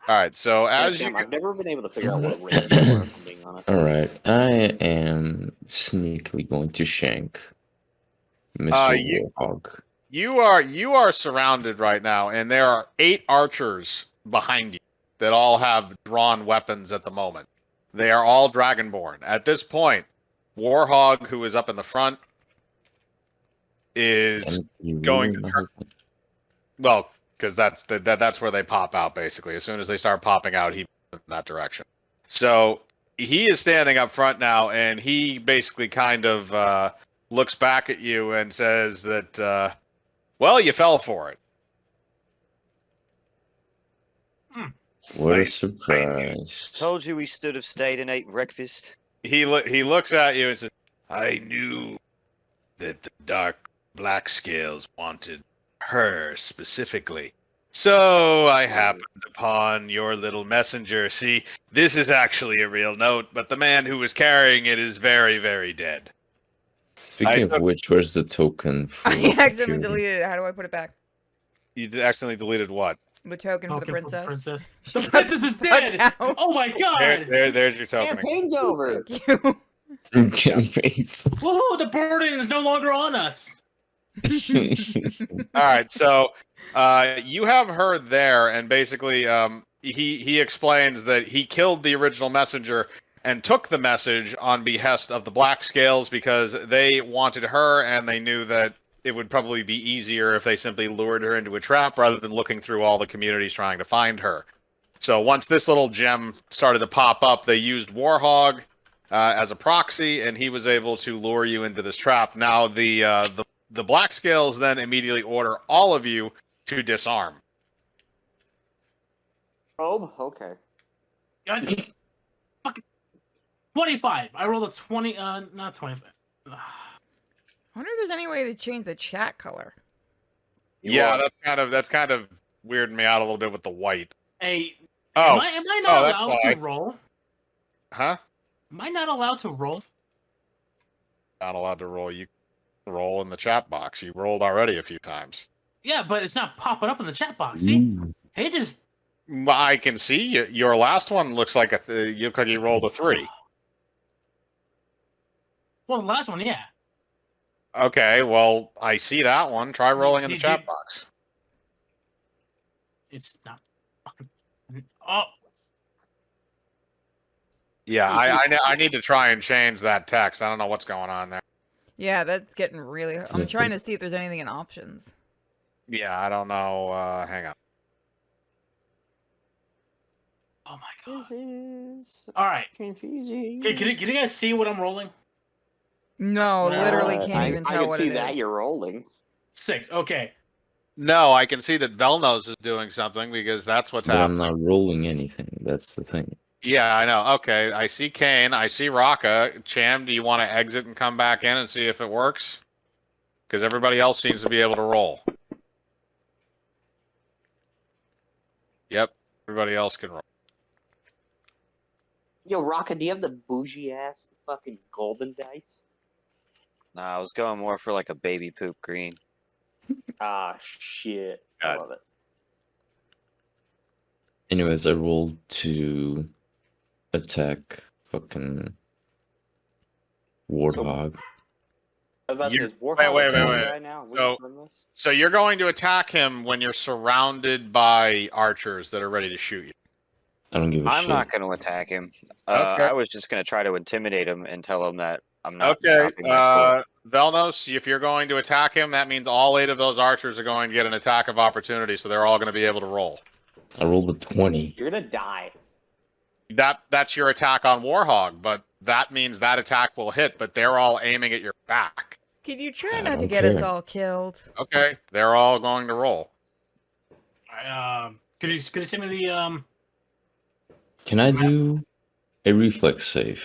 C: All right, so as you
B: I've never been able to figure out what race you are, if I'm being honest.
E: Alright, I am sneakily going to shank Mr. Warhog.
C: you are surrounded right now, and there are 8 archers behind you that all have drawn weapons at the moment. They are all Dragonborn. At this point, Warhog, who is up in the front, is
E: And you
C: going
E: really
C: to
E: know-
C: well, because that's where they pop out. Basically, as soon as they start popping out, he moves in that direction. So he is standing up front now, and he basically kind of looks back at you and says that, well, you fell for it.
E: What a surprise.
F: Told you we should have stayed and ate breakfast.
C: He looks at you and says, I knew that the dark black scales wanted her specifically. So I happened upon your little messenger. See, this is actually a real note, but the man who was carrying it is very, very dead.
E: Speaking
C: took-
E: of which, where's the token for
D: I accidentally
E: security?
D: deleted it. How do I put it back?
C: You accidentally deleted what?
D: The token for the
A: Token for
D: princess.
A: The princess is dead!
D: out.
A: Oh my god!
C: There's your token.
B: Campaign's over.
D: Thank you.
E: Campaigns.
A: Woohoo! The burden is no longer on us.
C: All right, so you have her there, and basically he explains that he killed the original messenger and took the message on behest of the Black Scales because they wanted her, and they knew that it would probably be easier if they simply lured her into a trap rather than looking through all the communities trying to find her. So once this little gem started to pop up, they used Warhog as a proxy, and he was able to lure you into this trap. Now the Black Scales then immediately order all of you to disarm.
B: Probe? Okay.
A: God, fucking 25. I rolled a 20. Not 25.
D: I wonder if there's any way to change the chat color.
C: Yeah, that's kind of weirding me out a little bit with the white.
A: Hey,
C: Oh,
A: am I not
C: that's
A: allowed
C: why.
A: to roll?
C: huh?
A: Am I not allowed to roll?
C: Not allowed to roll. You can roll in the chat box. You rolled already a few times.
A: Yeah, but it's not popping up in the chat box. See,
E: Ooh.
A: Hayes is.
C: I can see your last one looks like you look like you rolled a 3.
A: Well, the last one, yeah.
C: Okay, well I see that one. Try rolling in the
A: Did
C: chat
A: you-
C: box.
A: It's not fucking. Oh,
C: Yeah, I need to try and change that text. I don't know what's going on there.
D: Yeah, that's getting really. I'm trying to see if there's anything in options.
C: Yeah, I don't know. Hang on.
A: oh my god.
B: This is
A: All right.
B: confusing.
A: Can you guys see what I'm rolling?
D: No, literally can't
B: I
D: even tell
B: can
D: what
B: see
D: it
B: that
D: is.
B: you're rolling.
A: 6. Okay.
C: No, I can see that Velnos is doing something because that's what's
E: But I'm
C: happening.
E: not rolling anything. That's the thing.
C: Yeah, I know. Okay, I see Kane. I see Raka. Cham, do you want to exit and come back in and see if it works? Because everybody else seems to be able to roll. Yep, everybody else can roll.
B: Yo, Rocka, do you have the bougie ass fucking golden dice?
F: Nah, I was going more for like a baby poop green.
B: Ah, shit. I
C: God.
B: love it.
E: Anyways, I rolled to attack fucking Warthog.
B: I was about to
C: You-
B: say, is Warhawk
C: wait,
B: a bad
C: wait.
B: guy now? We
C: So-
B: can run this?
C: So you're going to attack him when you're surrounded by archers that are ready to shoot you.
E: I don't give a
F: I'm
E: shit.
F: not going to attack him.
C: Okay.
F: I was just going to try to intimidate him and tell him that I'm not
C: Okay,
F: dropping my score.
C: Velnos, if you're going to attack him, that means all 8 of those archers are going to get an attack of opportunity, so they're all going to be able to roll.
E: I rolled a 20.
B: You're gonna die.
C: That's your attack on Warhog, but that means that attack will hit, but they're all aiming at your back.
D: Could you try
E: I
D: not to
E: don't
D: get us
E: care.
D: all killed?
C: Okay, they're all going to roll.
A: Alright, could you send me the
E: Can I do a reflex save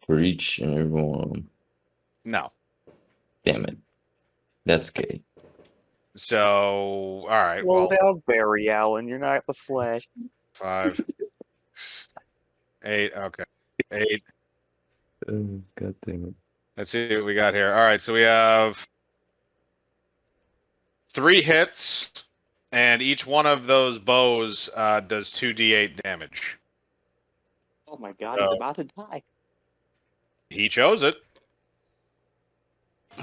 E: for each and every one of them?
C: No.
E: Damn it. That's gay.
C: So, all right.
F: Slow
C: Well,
F: down, Barry Allen. You're not the Flash.
C: 5, 8. Okay, 8.
E: Oh, God damn it.
C: Let's see what we got here. All right, so we have 3 hits, and each one of those bows does 2d8 damage.
B: Oh my god, he's about to die.
C: He chose it.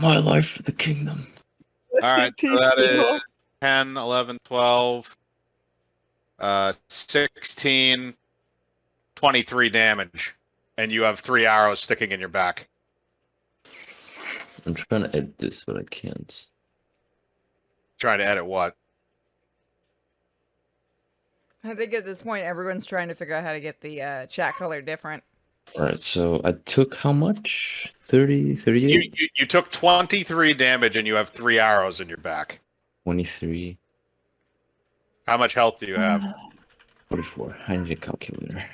E: My life for the kingdom.
C: All right, so that is 10, 11, 12, 16, 23 damage, and you have 3 arrows sticking in your back.
E: I'm trying to edit this, but I can't.
C: Trying to edit what?
D: I think at this point everyone's trying to figure out how to get the chat color different.
E: Alright, so I took how much? 30, 38?
C: You took 23 damage, and you have 3 arrows in your back.
E: 23.
C: How much health do you have?
E: 44. I need a calculator.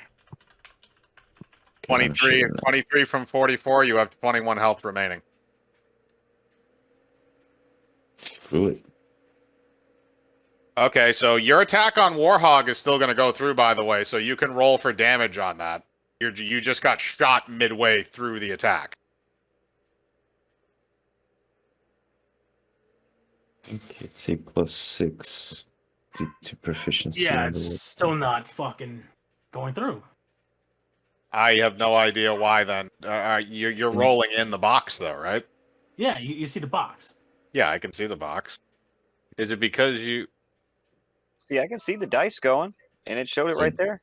E: 'Cause I'm
C: 23,
E: shitting now.
C: 23 from 44, you have 21 health remaining.
E: Screw it.
C: Okay, so your attack on Warhog is still going to go through, by the way, so you can roll for damage on that. You just got shot midway through the attack.
E: Okay, it's a +6 to proficiency.
A: Yeah,
E: on
A: it's
E: the
A: still not fucking going through.
C: I have no idea why then. You're rolling in the box, though, right?
A: Yeah, you see the box.
C: Yeah, I can see the box. Is it because you...
F: See, I can see the dice going, and it showed it right there.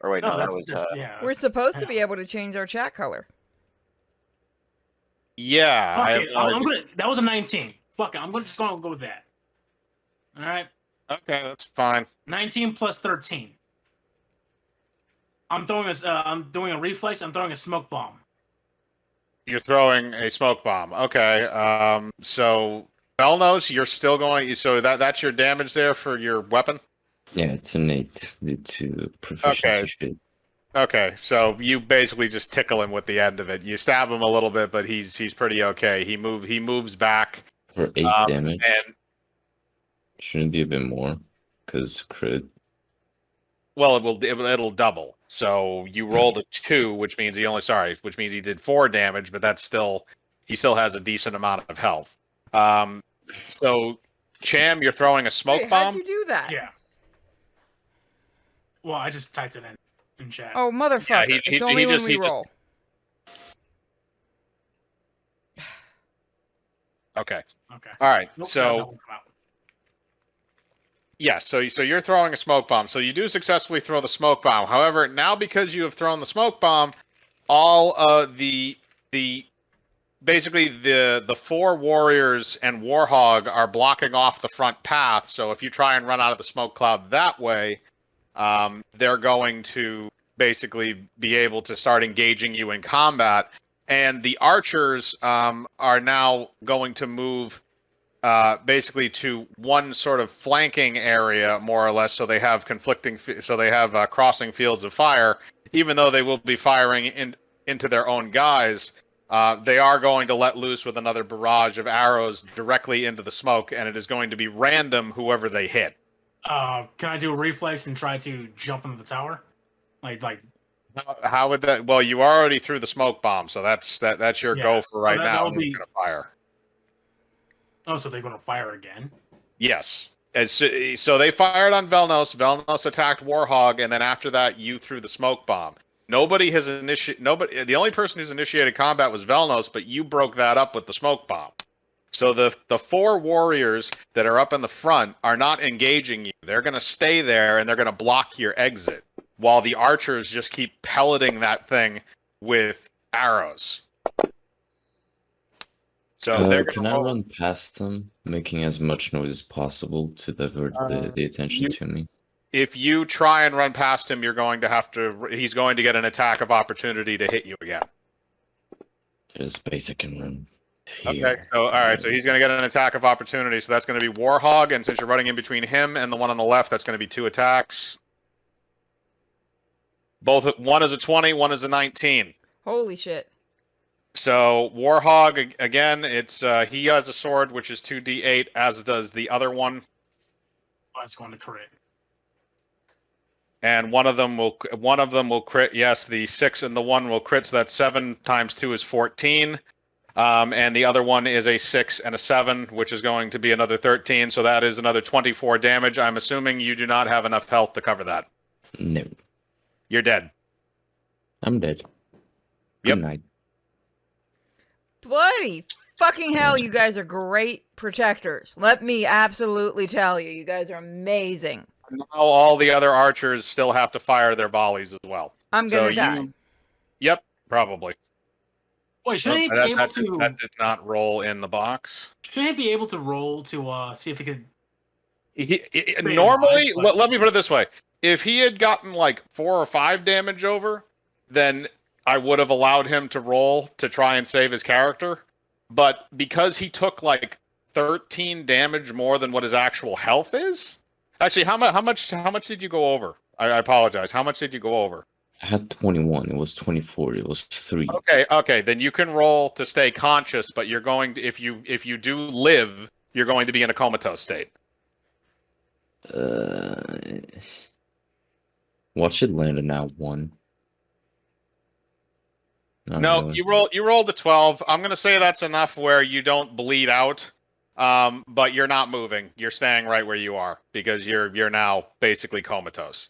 F: Or wait, no, that was.
A: Yeah.
D: We're supposed to be able to change our chat color.
C: Yeah, I have
A: Okay,
C: no
A: I'm
C: idea.
A: gonna. That was a 19. Fuck it, I'm just gonna go with that. All right,
C: Okay, that's fine.
A: 19 plus 13. I'm throwing a. I'm doing a reflex. I'm throwing a smoke bomb.
C: You're throwing a smoke bomb. Okay, so Belnos, you're still going... So that's your damage there for your weapon?
E: Yeah, it's an 8 due to proficiency shit.
C: Okay, so you basically just tickle him with the end of it. You stab him a little bit, but he's pretty okay. He moves back.
E: For 8 damage.
C: And
E: Shouldn't it be a bit more? Because crit.
C: well, it'll double. So you rolled a 2, which means which means he did 4 damage, but he still has a decent amount of health. So Cham, you're throwing a smoke
D: Wait,
C: bomb.
D: how'd you do that?
A: Yeah. Well, I just typed it in chat.
D: Oh, motherfucker.
C: Yeah,
D: it's only when we
C: he just-
D: roll.
C: Okay.
A: Okay.
C: All right.
A: Nope,
C: So
A: that won't come out.
C: yeah, so you're throwing a smoke bomb. So you do successfully throw the smoke bomb. However, now because you have thrown the smoke bomb, all basically the 4 warriors and Warhog are blocking off the front path. So if you try and run out of the smoke cloud that way, they're going to basically be able to start engaging you in combat. And the archers are now going to move basically to one sort of flanking area, more or less, so they have crossing fields of fire. Even though they will be firing into their own guys, they are going to let loose with another barrage of arrows directly into the smoke, and it is going to be random whoever they hit.
A: Can I do a reflex and try to jump into the tower? Like.
C: How would that? Well, you already threw the smoke bomb, so that's your
A: Yeah.
C: go for right now.
A: that'll
C: And
A: be-
C: you're gonna fire.
A: Oh, so they're gonna fire again?
C: Yes. So they fired on Velnos. Velnos attacked Warhog, and then after that, you threw the smoke bomb. Nobody has initiated. Nobody. The only person who's initiated combat was Velnos, but you broke that up with the smoke bomb. So the 4 warriors that are up in the front are not engaging you. They're going to stay there, and they're going to block your exit, while the archers just keep pelleting that thing with arrows. So they're
E: Can
C: going
E: I
C: to
E: run past them, making as much noise as possible to divert the attention to me?
C: if you try and run past him, you're going to have to. He's going to get an attack of opportunity to hit you again.
E: Just basic and run.
C: Okay.
E: Here.
C: So all right. So he's going to get an attack of opportunity. So that's going to be Warhog, and since you're running in between him and the one on the left, that's going to be 2 attacks. Both one is a 20, one is a 19.
D: Holy shit.
C: So Warhog again. It's he has a sword which is 2d8, as does the other one.
A: Oh, it's going to crit.
C: And one of them will crit. Yes, the 6 and the 1 will crit. So that's 7 times 2 is 14. And the other one is a 6 and a 7, which is going to be another 13. So that is another 24 damage. I'm assuming you do not have enough health to cover that.
E: No,
C: You're dead.
E: I'm dead.
C: Yep.
E: Good night.
D: Bloody fucking hell, you guys are great protectors. Let me absolutely tell you, you guys are amazing.
C: Now all the other archers still have to fire their volleys as well.
D: I'm gonna die.
C: Yep, probably.
A: Wait, shouldn't he be
C: That,
A: able
C: that,
A: to?
C: did, that did not roll in the box.
A: Shouldn't he be able to roll to see if he could?
C: Normally,
A: alive,
C: let me put it this way: if he had gotten like 4 or 5 damage over, then I would have allowed him to roll to try and save his character. But because he took like 13 damage more than what his actual health is, actually, how much did you go over? I apologize. How much did you go over?
E: I had 21. It was 24. It was 3.
C: Okay. Then you can roll to stay conscious, but you're going to if you do live, you're going to be in a comatose state.
E: What should land a now 1? Not
C: No,
E: really.
C: you rolled the 12. I'm gonna say that's enough where you don't bleed out, but you're not moving. You're staying right where you are because you're now basically comatose.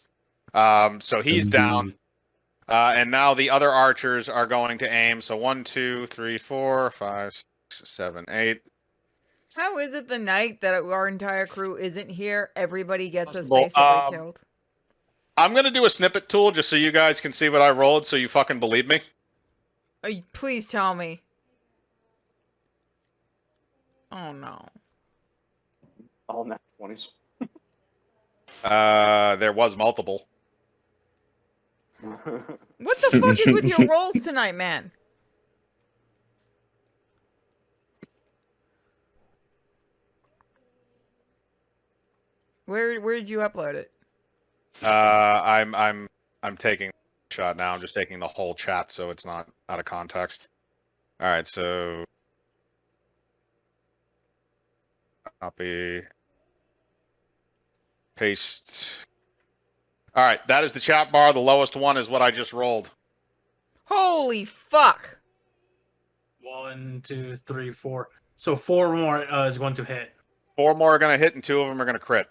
C: So he's down, and now the other archers are going to aim. So 1, 2, 3, 4, 5, 6, 7, 8.
D: How is it the night that our entire crew isn't here, everybody gets us
C: Possible.
D: basically killed?
C: I'm gonna do a snippet tool just so you guys can see what I rolled, so you fucking believe me.
D: Please tell me. Oh no.
B: All nat 20s.
C: There was multiple.
D: What the fuck is with your rolls tonight, man? Where did you upload it?
C: I'm taking a shot now. I'm just taking the whole chat, so it's not out of context. All right, so copy, paste. All right, that is the chat bar. The lowest one is what I just rolled.
D: Holy fuck!
A: 1, 2, 3, 4. So 4 more is going to hit.
C: 4 more are going to hit, and 2 of them are going to crit.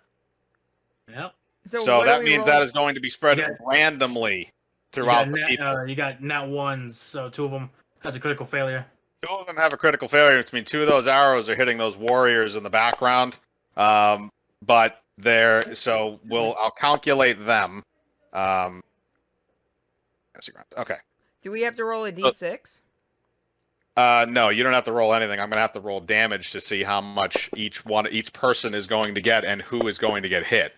A: Yep.
C: So
D: what do
C: that
D: we
C: means
D: roll?
C: that is going to be spread
A: Yeah.
C: randomly throughout the people.
A: You got nat 1s, so 2 of them has a critical failure.
C: 2 of them have a critical failure, which means 2 of those arrows are hitting those warriors in the background. But they're so I'll calculate them. Okay.
D: Do we have to roll a d6?
C: No, you don't have to roll anything. I'm gonna have to roll damage to see how much each person is going to get and who is going to get hit.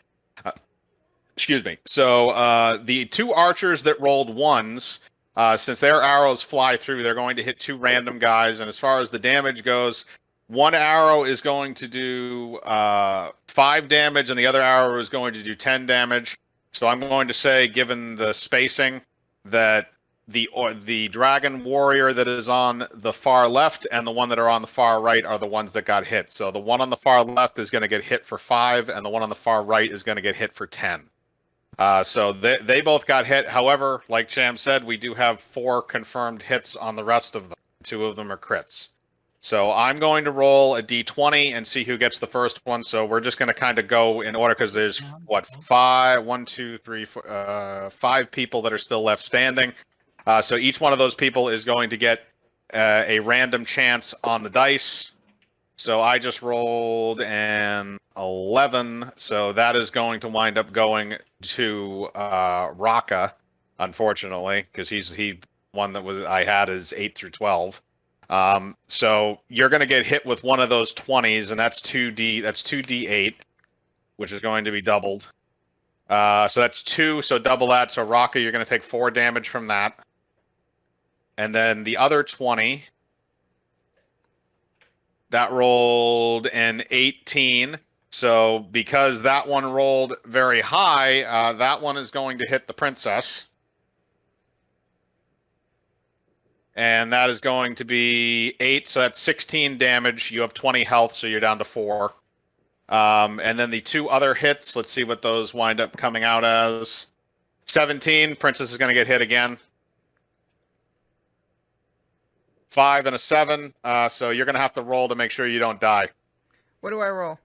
C: Excuse me. So the 2 archers that rolled 1s, since their arrows fly through, they're going to hit 2 random guys. And as far as the damage goes, 1 arrow is going to do 5 damage, and the other arrow is going to do 10 damage. So I'm going to say, given the spacing, that the dragon warrior that is on the far left and the one that are on the far right are the ones that got hit. So the one on the far left is going to get hit for 5, and the one on the far right is going to get hit for 10. So they both got hit. However, like Cham said, we do have 4 confirmed hits on the rest of them. 2 of them are crits. So I'm going to roll a d20 and see who gets the first one. So we're just going to kind of go in order because there's, 5 people that are still left standing. So each one of those people is going to get a random chance on the dice. So I just rolled an 11. So that is going to wind up going to Raka, unfortunately, because he one that I had is 8 through 12. So you're going to get hit with one of those 20s, and that's 2d8, which is going to be doubled. So that's 2, so double that. So Raka, you're going to take 4 damage from that. And then the other 20, that rolled an 18. So because that one rolled very high, that one is going to hit the princess. And that is going to be 8, so that's 16 damage. You have 20 health, so you're down to 4. And then the 2 other hits, let's see what those wind up coming out as. 17, princess is going to get hit again. 5 and a 7, so you're going to have to roll to make sure you don't die.
D: What do I roll?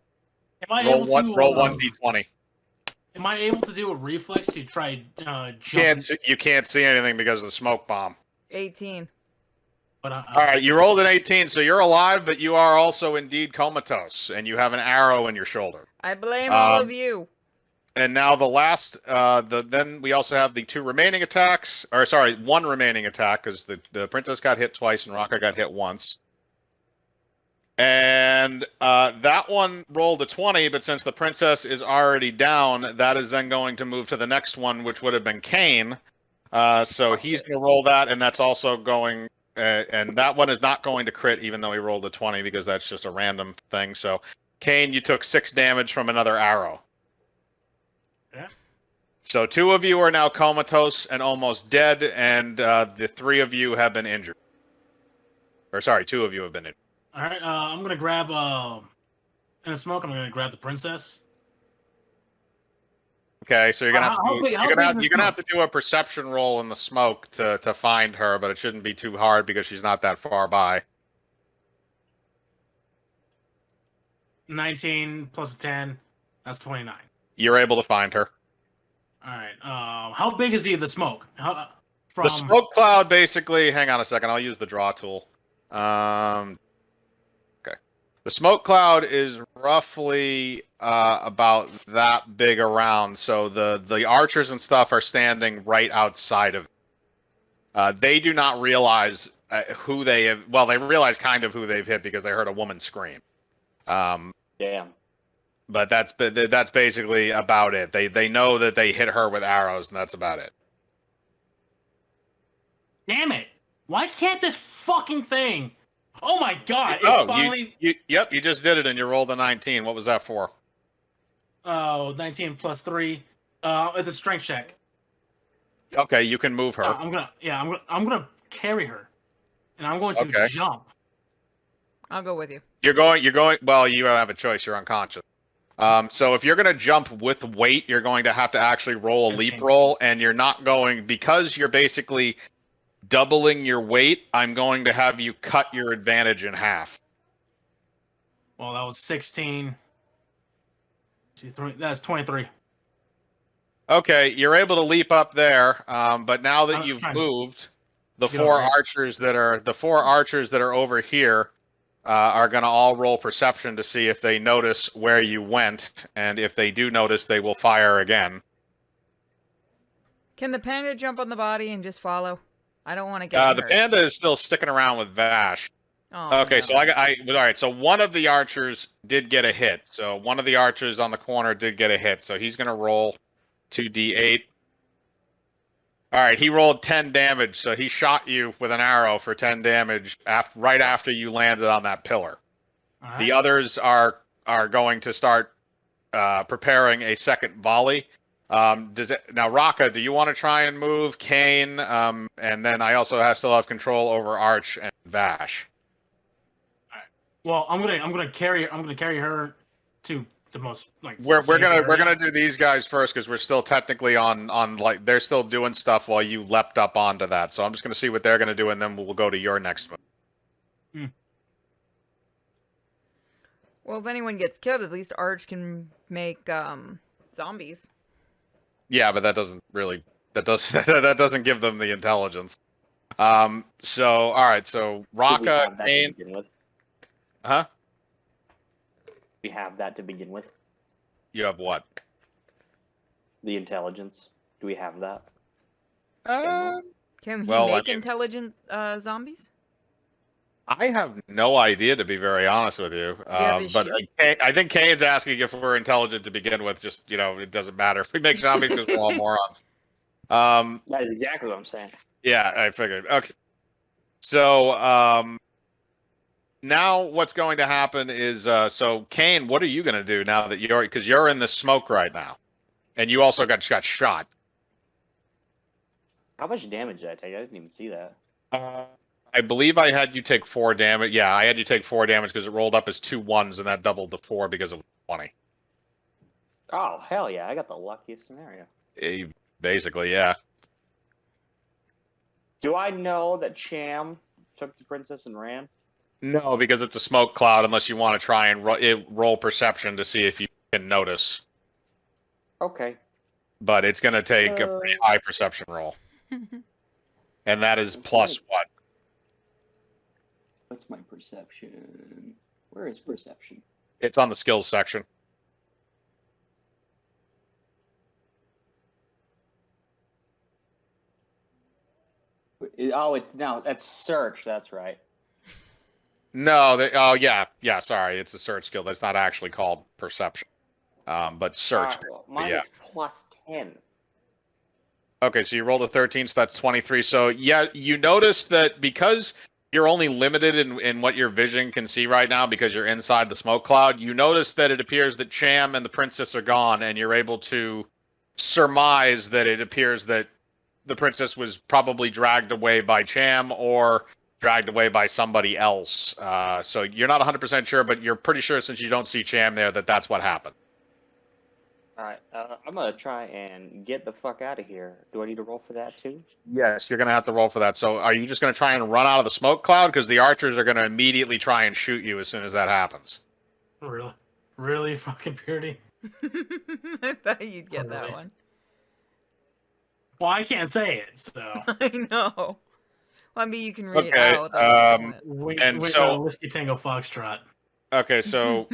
A: Am I
C: Roll
A: able
C: one,
A: to,
C: roll 1d20.
A: Am I able to do a reflex to try
C: You
A: jump?
C: can't see anything because of the smoke bomb.
D: 18.
A: But
C: All right, you rolled an 18, so you're alive, but you are also indeed comatose, and you have an arrow in your shoulder.
D: I blame all of you.
C: And now the last, then we also have the 2 remaining attacks, or sorry, 1 remaining attack, because the princess got hit twice and Raka got hit once. And that one rolled a 20, but since the princess is already down, that is then going to move to the next one, which would have been Kane. So he's going to roll that, and that's also going... and that one is not going to crit, even though he rolled a 20, because that's just a random thing. So, Kane, you took 6 damage from another arrow.
A: Yeah.
C: So 2 of you are now comatose and almost dead, and the 3 of you have been injured. Or sorry, 2 of you have been injured.
A: All right, I'm gonna grab in the smoke. I'm gonna grab the princess.
C: Okay, so you're gonna have to do, you're gonna have
A: smoke?
C: to do a perception roll in the smoke to find her, but it shouldn't be too hard because she's not that far by.
A: 19 plus 10, that's 29.
C: You're able to find her.
A: All right. How big is the smoke?
C: The smoke cloud basically. Hang on a second. I'll use the draw tool. Okay. The smoke cloud is roughly about that big around. So the archers and stuff are standing right outside of it. They do not realize who they have. Well, they realize kind of who they've hit because they heard a woman scream.
B: Damn.
C: But that's basically about it. They know that they hit her with arrows, and that's about it.
A: Damn it! Why can't this fucking thing? Oh my god!
C: Oh,
A: finally.
C: Yep, you just did it, and you rolled a 19. What was that for?
A: Oh, 19 plus 3. It's a strength check.
C: Okay, you can move her.
A: So I'm gonna carry her, and I'm going to jump.
D: I'll go with you.
C: You're going. Well, you don't have a choice. You're unconscious. So if you're going to jump with weight, you're going to have to actually roll a leap roll, and you're not going because you're basically doubling your weight. I'm going to have you cut your advantage in half.
A: Well, that was 16. 2, 3, that's 23.
C: Okay, you're able to leap up there, but now that you've moved, the 4 archers that are over here are going to all roll perception to see if they notice where you went, and if they do notice, they will fire again.
D: Can the panda jump on the body and just follow? I don't want to get
C: the
D: hurt.
C: panda is still sticking around with Vash.
D: Oh,
C: okay,
D: no.
C: so all right. So one of the archers did get a hit. So one of the archers on the corner did get a hit. So he's going to roll 2d8. All right, he rolled 10 damage. So he shot you with an arrow for 10 damage right after you landed on that pillar.
A: Right.
C: The others are going to start preparing a second volley. Now, Raka, do you want to try and move Kane? And then I also still have control over Arch and Vash.
A: Well, I'm gonna carry her to the most
C: We're gonna do these guys first because we're still technically on they're still doing stuff while you leapt up onto that. So I'm just gonna see what they're gonna do, and then we'll go to your next move.
D: Well, if anyone gets killed, at least Arch can make zombies.
C: Yeah, but that doesn't give them the intelligence. So all right, so Raka, Kane. Huh?
B: We have that to begin with.
C: You have what?
B: The intelligence. Do we have that?
D: Can he make intelligent zombies?
C: I have no idea, to be very honest with you.
D: have his
C: But
D: shoe?
C: I think Kane's asking if we're intelligent to begin with. Just it doesn't matter if we make zombies because we're all morons.
B: That is exactly what I'm saying.
C: Yeah, I figured. Okay, so now what's going to happen is so Kane, what are you going to do now that because you're in the smoke right now, and you also got shot.
B: How much damage did I take? I didn't even see that.
C: I believe I had you take 4 damage. Yeah, I had you take 4 damage because it rolled up as 2 1s, and that doubled to 4 because it was 20.
B: Oh, hell yeah. I got the luckiest scenario.
C: Basically, yeah.
B: Do I know that Cham took the princess and ran?
C: No, because it's a smoke cloud unless you want to try and roll perception to see if you can notice.
B: Okay.
C: But it's going to take a pretty high perception roll. And that is plus what?
B: What's my perception? Where is perception?
C: It's on the skills section.
B: Oh, it's now. That's search. That's right.
C: No, yeah, sorry. It's a search skill. That's not actually called perception. But search.
B: Mine
C: yeah.
B: is plus 10.
C: Okay, so you rolled a 13, so that's 23. So, yeah, you notice that because you're only limited in what your vision can see right now because you're inside the smoke cloud, you notice that it appears that Cham and the princess are gone, and you're able to surmise that it appears that the princess was probably dragged away by Cham or dragged away by somebody else. So you're not 100% sure, but you're pretty sure since you don't see Cham there that that's what happened.
B: All right. I'm going to try and get the fuck out of here. Do I need to roll for that too?
C: Yes, you're going to have to roll for that. So are you just going to try and run out of the smoke cloud? Because the archers are going to immediately try and shoot you as soon as that happens.
A: Really? Really, fucking Purity?
D: I thought you'd get that
A: Really?
D: one.
A: Well, I can't say it, so...
D: I know. Well, I mean, you can read it
C: Okay,
D: out.
A: Whiskey Tango Foxtrot.
C: Okay, so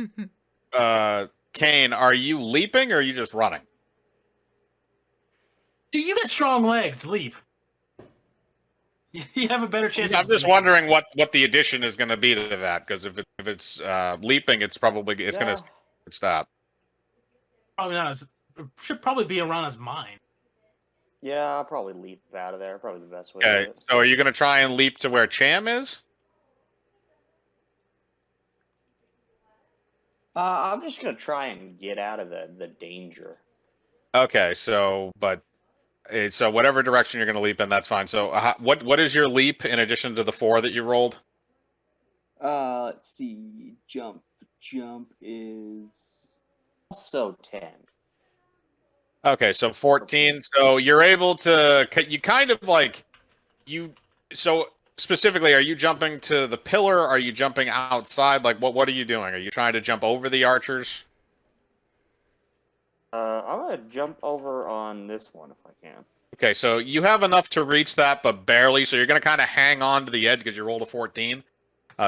C: Kane, are you leaping or are you just running?
A: Dude, you got strong legs. Leap. You have a better chance.
C: I'm just wondering what the addition is going to be to that, because if it's leaping, it's going to stop.
A: Probably not. It should probably be around as mine.
B: Yeah, I'll probably leap out of there. Probably the best way.
C: Okay,
B: To do it.
C: so are you going to try and leap to where Cham is?
B: I'm just gonna try and get out of the danger.
C: Okay, so whatever direction you're going to leap in, that's fine. So what is your leap in addition to the 4 that you rolled?
B: Let's see. Jump is also 10.
C: Okay, so 14. So you're able to. You kind of like you. So specifically, are you jumping to the pillar? Are you jumping outside? Like what are you doing? Are you trying to jump over the archers?
B: I'm gonna jump over on this one if I can.
C: Okay, so you have enough to reach that, but barely. So you're going to kind of hang on to the edge because you rolled a 14.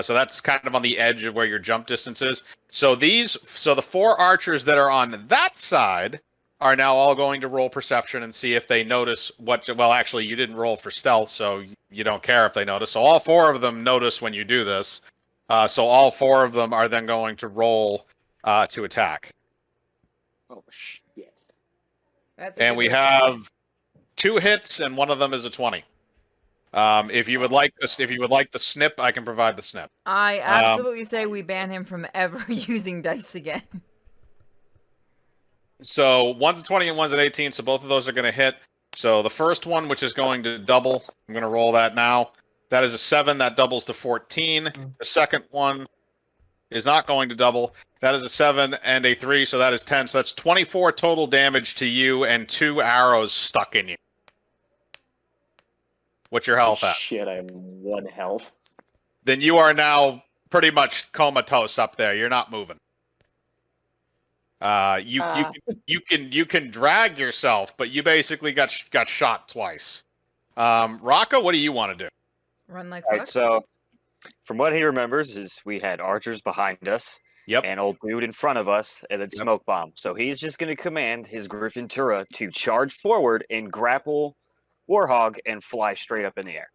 C: So that's kind of on the edge of where your jump distance is. So the 4 archers that are on that side are now all going to roll perception and see if they notice what. Well, actually, you didn't roll for stealth, so you don't care if they notice. So all 4 of them notice when you do this. So all 4 of them are then going to roll to attack.
B: Oh shit!
C: And we have 2 hits, and one of them is a 20. If you would like the snip, I can provide the snip.
D: I absolutely say we ban him from ever using dice again.
C: So one's a 20 and one's an 18, so both of those are going to hit. So the first one, which is going to double, I'm going to roll that now. That is a 7, that doubles to 14. The second one is not going to double. That is a 7 and a 3, so that is 10. So that's 24 total damage to you and 2 arrows stuck in you. What's your health at?
B: Shit, I have 1 health.
C: Then you are now pretty much comatose up there. You're not moving. You can drag yourself, but you basically got shot twice. Raka, what do you want to do?
D: Run like
F: All
D: fuck?
F: right, so from what he remembers is we had archers behind us,
C: Yep.
F: and old dude in front of us, and then smoke bomb. So he's just going to command his Griffin Tura to charge forward and grapple Warhog and fly straight up in the air.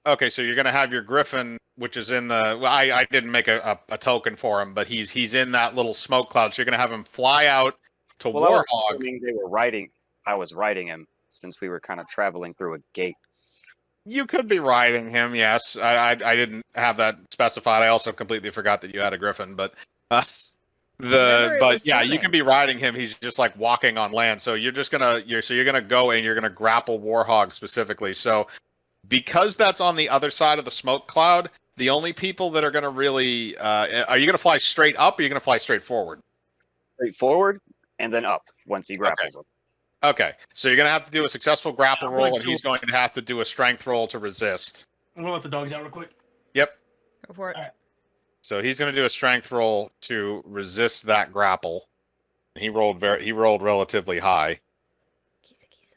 C: Okay, so you're gonna have your Griffin, which is in the. Well, I didn't make a token for him, but he's in that little smoke cloud. So you're gonna have him fly out to
F: Well, I was
C: Warhog.
F: assuming they were riding. I was riding him since we were kind of traveling through a gate.
C: You could be riding him, yes. I didn't have that specified. I also completely forgot that you had a Griffin, but
D: Remember, it was
C: yeah, you
D: swimming.
C: can be riding him. He's just like walking on land. So you're gonna go and you're gonna grapple Warhog specifically. So because that's on the other side of the smoke cloud, the only people that are gonna really are you gonna fly straight up or are you gonna fly straight forward?
F: Straight forward and then up once he grapples him.
C: Okay, so you're gonna have to do a successful grapple
A: I'm
C: roll,
A: going
C: and he's going to have to do a strength roll to resist.
A: I'm gonna let the dogs out real quick.
C: Yep.
D: Go for it.
A: Alright.
C: So he's going to do a strength roll to resist that grapple. He rolled relatively high.
D: Kisa, kisa.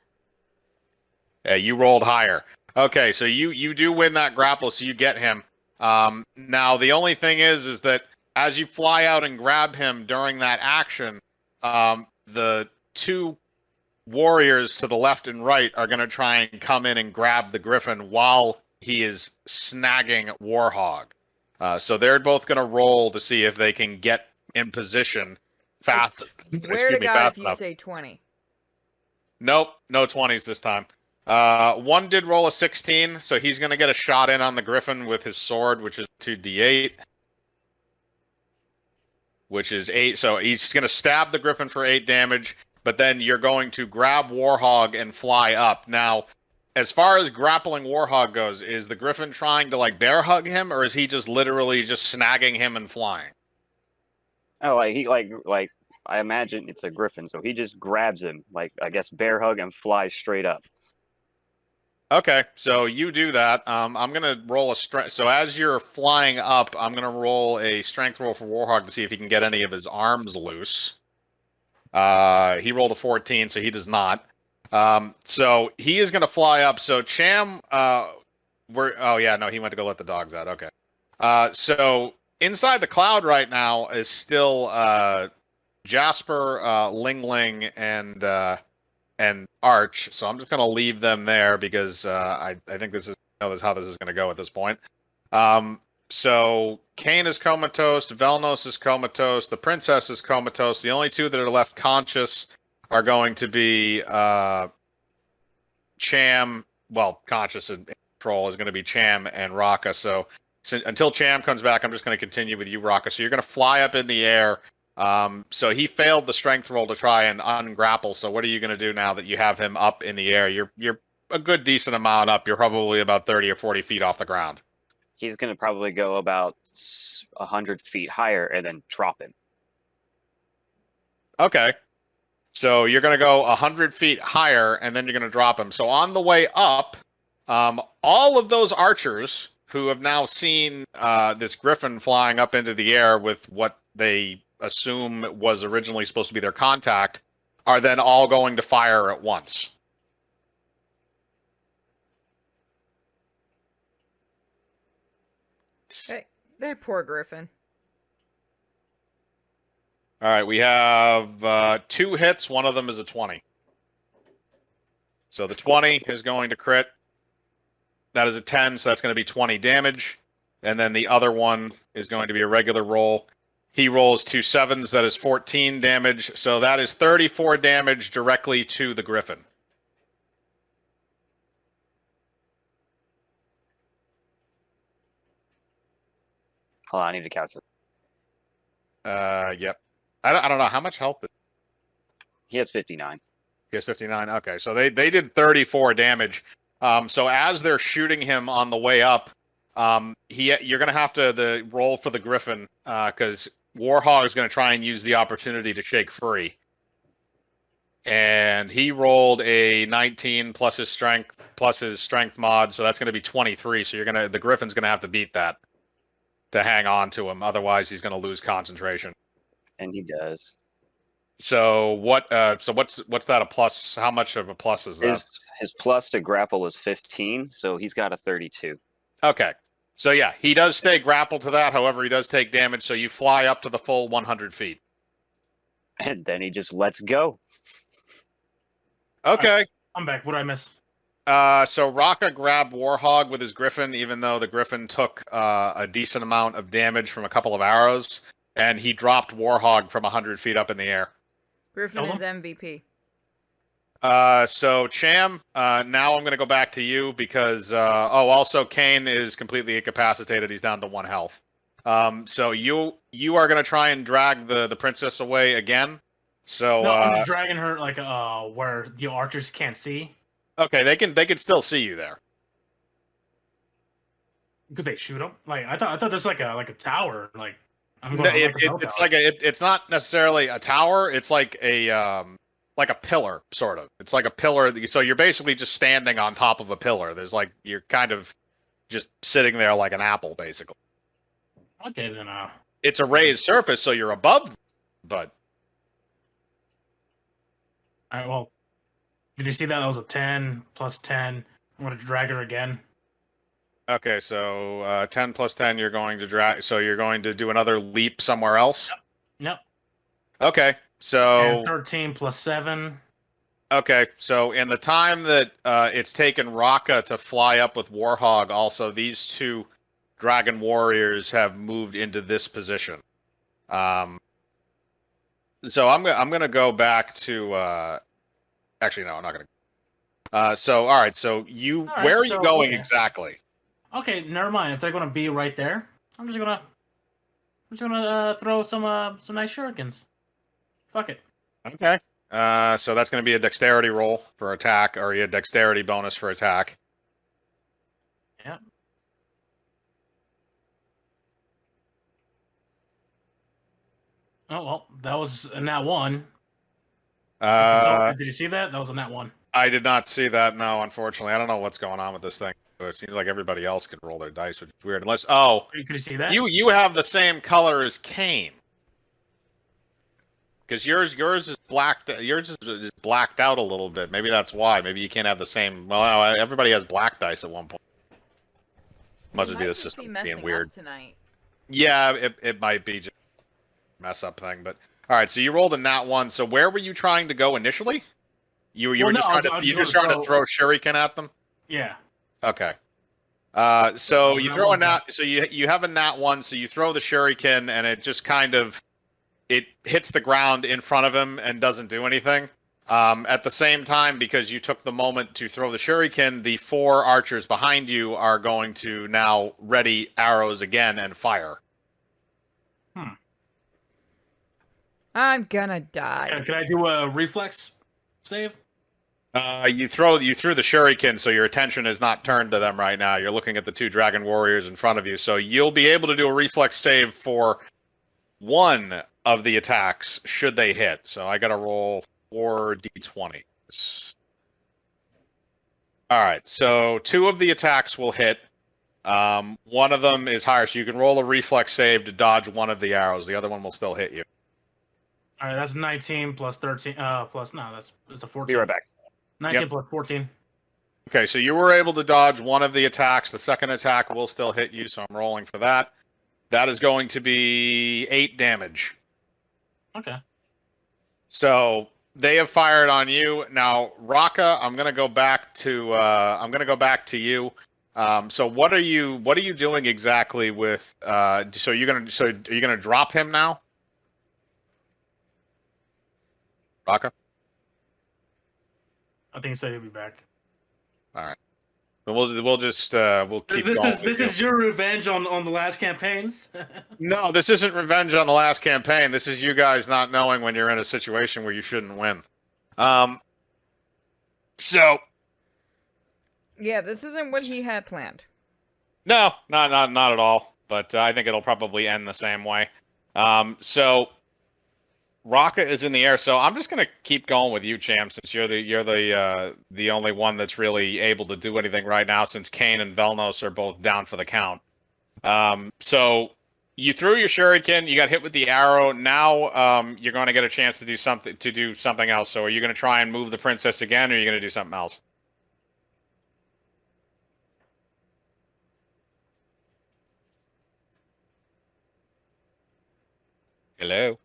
C: Yeah, you rolled higher. Okay, so you do win that grapple, so you get him. Now the only thing is that as you fly out and grab him during that action, the two warriors to the left and right are going to try and come in and grab the Griffin while he is snagging Warhog. So they're both going to roll to see if they can get in position fast.
D: Where to God
C: fast
D: if you
C: enough.
D: say 20?
C: Nope, no 20s this time. One did roll a 16, so he's going to get a shot in on the Griffin with his sword, which is 2d8. Which is 8. So he's going to stab the Griffin for 8 damage, but then you're going to grab Warhog and fly up. Now, as far as grappling Warhog goes, is the Griffin trying to like bear hug him, or is he just literally just snagging him and flying?
F: Oh, like I imagine it's a Griffin, so he just grabs him, like I guess bear hug and flies straight up.
C: Okay, so you do that. I'm gonna roll a strength. So as you're flying up, I'm gonna roll a strength roll for Warhog to see if he can get any of his arms loose. He rolled a 14, so he does not. So he is gonna fly up. So Cham, oh yeah, no, he went to go let the dogs out. Okay. So inside the cloud right now is still Jasper, Ling Ling, and Arch. So I'm just gonna leave them there because I think this is how this is gonna go at this point. So Kane is comatose, Velnos is comatose, the princess is comatose. The only two that are left conscious are going to be Cham. Well, conscious and control is going to be Cham and Raka. So until Cham comes back, I'm just going to continue with you, Raka. So you're going to fly up in the air. So he failed the strength roll to try and ungrapple. So what are you going to do now that you have him up in the air? You're a good decent amount up. You're probably about 30 or 40 feet off the ground.
F: He's going to probably go about 100 feet higher and then drop him.
C: Okay. So you're going to go 100 feet higher, and then you're going to drop him. So on the way up, all of those archers who have now seen this Griffin flying up into the air with what they assume was originally supposed to be their contact are then all going to fire at once.
D: Hey, that poor Griffin.
C: All right, we have 2 hits. One of them is a 20. So the 20 is going to crit. That is a 10, so that's going to be 20 damage. And then the other one is going to be a regular roll. He rolls 2 7s. That is 14 damage. So that is 34 damage directly to the Griffin.
F: Hold on, I need to calculate.
C: Yep. I don't know how much health.
F: He has 59.
C: He has 59. Okay, so they did 34 damage. So as they're shooting him on the way up, you're going to have to roll for the Griffin because Warhog is going to try and use the opportunity to shake free. And he rolled a 19 plus his strength mod, so that's going to be 23. So the Griffin's going to have to beat that to hang on to him. Otherwise, he's going to lose concentration.
F: And he does.
C: So what's that a plus? How much of a plus is that?
F: His plus to grapple is 15, so he's got a 32.
C: Okay. So yeah, he does stay grappled to that. However, he does take damage. So you fly up to the full 100 feet.
F: And then he just lets go.
C: Okay.
A: I'm back. What did I miss?
C: So Raka grabbed Warhog with his Griffin, even though the Griffin took a decent amount of damage from a couple of arrows, and he dropped Warhog from 100 feet up in the air.
D: Griffin
A: Kill
D: is MVP.
C: So Cham, now I'm going to go back to you because also Kane is completely incapacitated. He's down to 1 health. So you are going to try and drag the princess away again. So
A: No, I'm just dragging her like where the archers can't see.
C: okay, they can still see you there.
A: Could they shoot them? Like I thought there's like a tower. Like I'm
C: No,
A: going like a bell
C: it's
A: tower.
C: like it's not necessarily a tower. It's like a pillar, sort of. It's like a pillar. So you're basically just standing on top of a pillar. There's like you're kind of just sitting there like an apple, basically.
A: Okay, then
C: It's a raised surface, so you're above. But
A: all right, well, did you see that? That was a 10 plus 10. I'm gonna drag her again.
C: okay, so 10 plus 10, you're going to drag. So you're going to do another leap somewhere else.
A: Yep.
C: Okay, so
A: And 13 plus 7.
C: okay, so in the time that it's taken Raka to fly up with Warhog, also these 2 Dragon Warriors have moved into this position. So I'm gonna go back to. Actually, no, I'm not gonna. So all right, so where are you going exactly?
A: Okay, never mind. If they're gonna be right there, I'm just gonna throw some nice shurikens. Fuck it.
C: Okay. So that's going to be a dexterity roll for attack, or a dexterity bonus for attack.
A: Yeah. Oh well, that was a nat 1. Did you see that? That was a nat 1.
C: I did not see that. No, unfortunately, I don't know what's going on with this thing. It seems like everybody else can roll their dice, which is weird. Unless,
A: Could you see that?
C: you have the same color as Kane, because yours is blacked. Yours is blacked out a little bit. Maybe that's why. Maybe you can't have the same. Well, everybody has black dice at one point. Must just be the system being weird.
D: Tonight.
C: Yeah, it might be just a mess up thing, but all right. So you rolled a nat 1. So where were you trying to go initially? You were just trying to throw shuriken at them.
A: Yeah.
C: Okay. So you throw a nat. So you have a nat 1. So you throw the shuriken, and it just kind of it hits the ground in front of him and doesn't do anything. At the same time, because you took the moment to throw the shuriken, the 4 archers behind you are going to now ready arrows again and fire.
D: I'm gonna die.
A: Can I do a reflex save?
C: You threw the shuriken, so your attention is not turned to them right now. You're looking at the 2 dragon warriors in front of you, so you'll be able to do a reflex save for 1 of the attacks should they hit. So I got to roll 4 d20s. All right, so 2 of the attacks will hit. One of them is higher, so you can roll a reflex save to dodge 1 of the arrows. The other one will still hit you.
A: All right, that's 19 plus 13. It's a 14.
F: Be right back.
A: 19 plus 14.
C: Okay, so you were able to dodge 1 of the attacks. The second attack will still hit you, so I'm rolling for that. That is going to be 8 damage.
A: Okay.
C: So they have fired on you. Now, Raka, I'm gonna go back to you. So what are you doing exactly with? So are you gonna drop him now, Raka?
A: I think he said he'll be back.
C: All right. We'll keep going.
A: This is your revenge on the last campaigns.
C: No, this isn't revenge on the last campaign. This is you guys not knowing when you're in a situation where you shouldn't win. So
D: Yeah, this isn't what he had planned.
C: no, not at all. But I think it'll probably end the same way. So Raka is in the air. So I'm just gonna keep going with you, Cham, since you're the only one that's really able to do anything right now. Since Kane and Velnos are both down for the count. So you threw your shuriken. You got hit with the arrow. Now you're going to get a chance to do something else. So are you going to try and move the princess again, or are you going to do something else? Hello.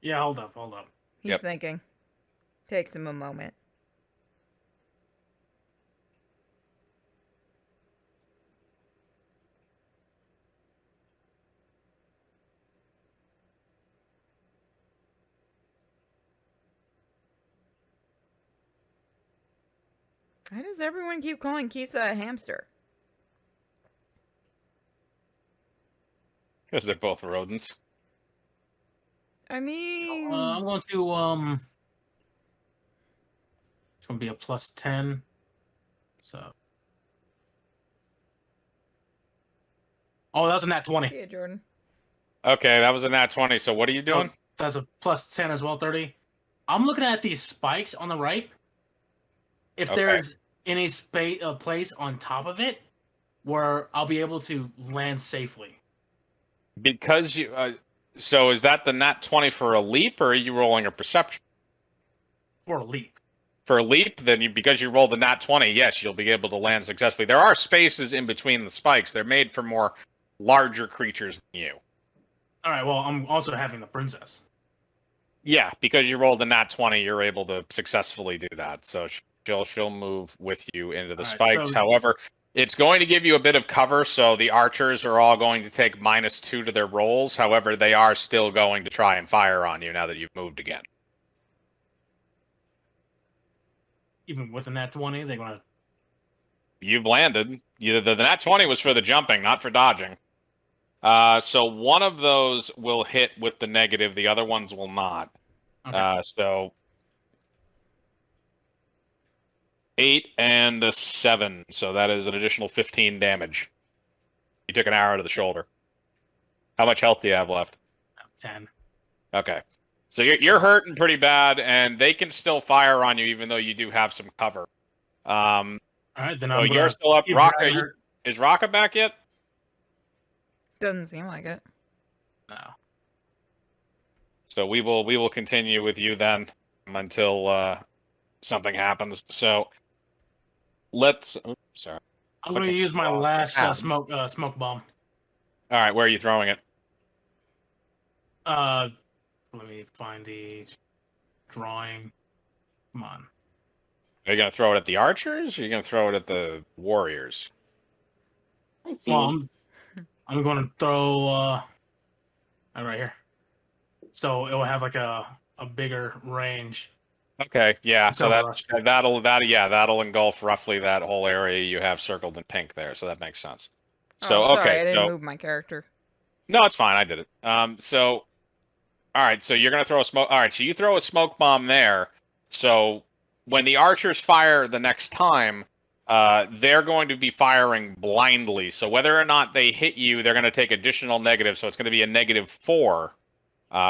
A: Yeah, hold up.
D: He's
C: Yep.
D: thinking. Takes him a moment. Why does everyone keep calling Kisa a hamster?
C: Because they're both rodents.
D: I mean,
A: I'm going to It's going to be a +10. So. Oh, that was a nat 20.
D: yeah, Jordan.
C: Okay, that was a nat 20. So what are you doing?
A: That's a +10 as well, 30. I'm looking at these spikes on the right. If
C: Okay.
A: there's any place on top of it where I'll be able to land safely.
C: Because you. So is that the nat 20 for a leap, or are you rolling a perception?
A: For a leap.
C: For a leap, then because you rolled a nat 20, yes, you'll be able to land successfully. There are spaces in between the spikes. They're made for more larger creatures than you.
A: All right, well, I'm also having the princess.
C: Yeah, because you rolled a nat 20, you're able to successfully do that. So she'll move with you into the
A: All right,
C: spikes.
A: so-
C: However, it's going to give you a bit of cover, so the archers are all going to take -2 to their rolls. However, they are still going to try and fire on you now that you've moved again.
A: Even with a nat 20, they're going to...
C: You've landed. The nat 20 was for the jumping, not for dodging. So one of those will hit with the negative, the other ones will not.
A: Okay.
C: So 8 and a 7, so that is an additional 15 damage. You took an arrow to the shoulder. How much health do you have left?
A: 10.
C: Okay. So you're hurting pretty bad, and they can still fire on you, even though you do have some cover.
A: All right, then
C: So
A: I'm
C: you're still up.
A: keep
C: Raka,
A: dragging her-
C: is Raka back yet?
D: Doesn't seem like it.
A: No.
C: So we will continue with you then until something happens. So let's. Oops, sorry.
A: I'm going to
C: Clicking.
A: use my last
C: Ow.
A: smoke bomb.
C: All right, where are you throwing it?
A: Let me find the drawing. Come on.
C: Are you gonna throw it at the archers? Or are you gonna throw it at the warriors?
A: Well, I'm going to throw right here. So it will have like a bigger range.
C: Okay, yeah. So
A: Cover us.
C: that'll engulf roughly that whole area you have circled in pink there. So that makes sense. So
D: Oh, sorry,
C: okay,
D: I didn't
C: so
D: move my character.
C: no, it's fine. I did it. So all right, so you're gonna throw a smoke. All right, so you throw a smoke bomb there. So when the archers fire the next time, they're going to be firing blindly. So whether or not they hit you, they're going to take additional negative. So it's going to be a -4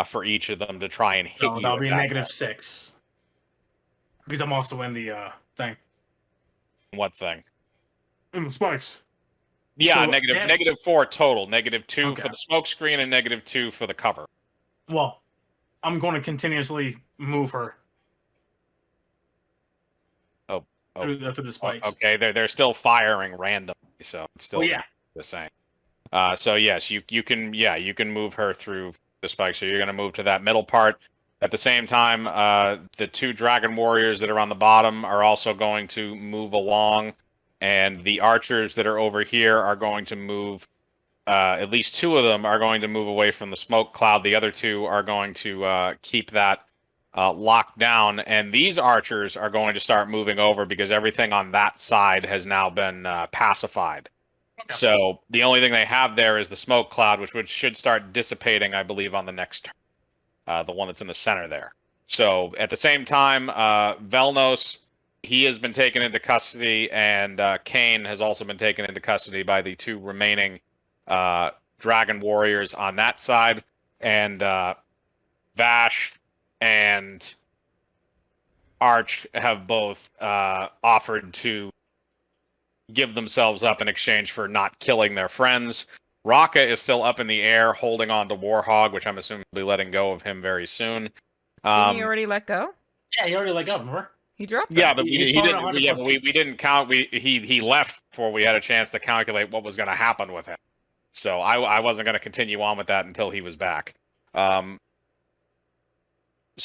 C: for each of them to try and hit
A: So
C: you.
A: that'll
C: at
A: be
C: that
A: -6. Because I'm also in the thing.
C: point. What thing?
A: In the spikes.
C: Yeah,
A: So,
C: -4 total. -2
A: Okay.
C: for the smoke screen and -2 for the cover.
A: Well, I'm going to continuously move her.
C: Oh,
A: Through the spikes.
C: okay, they're still firing randomly, so it's still
A: Well, yeah.
C: the same. So yes, you can move her through the spike. So you're going to move to that middle part. At the same time, the 2 dragon warriors that are on the bottom are also going to move along, and the archers that are over here are going to move. At least 2 of them are going to move away from the smoke cloud. The other 2 are going to keep that locked down, and these archers are going to start moving over because everything on that side has now been pacified.
A: Okay.
C: So the only thing they have there is the smoke cloud, which should start dissipating, I believe, on the next turn. The one that's in the center there. So at the same time, Velnos, he has been taken into custody, and Kane has also been taken into custody by the 2 remaining dragon warriors on that side, and Vash and Arch have both offered to give themselves up in exchange for not killing their friends. Raka is still up in the air, holding on to Warhog, which I'm assuming will be letting go of him very soon.
D: Didn't he already let go?
A: Yeah, he already let go, remember?
D: He dropped
C: Yeah,
D: her.
C: but
A: He
C: he
A: floated
C: didn't.
A: 100
C: Yeah,
A: plus
C: but we didn't count. He left before we had a chance to calculate what was going to happen with him. So I wasn't going to continue on with that until he was back. So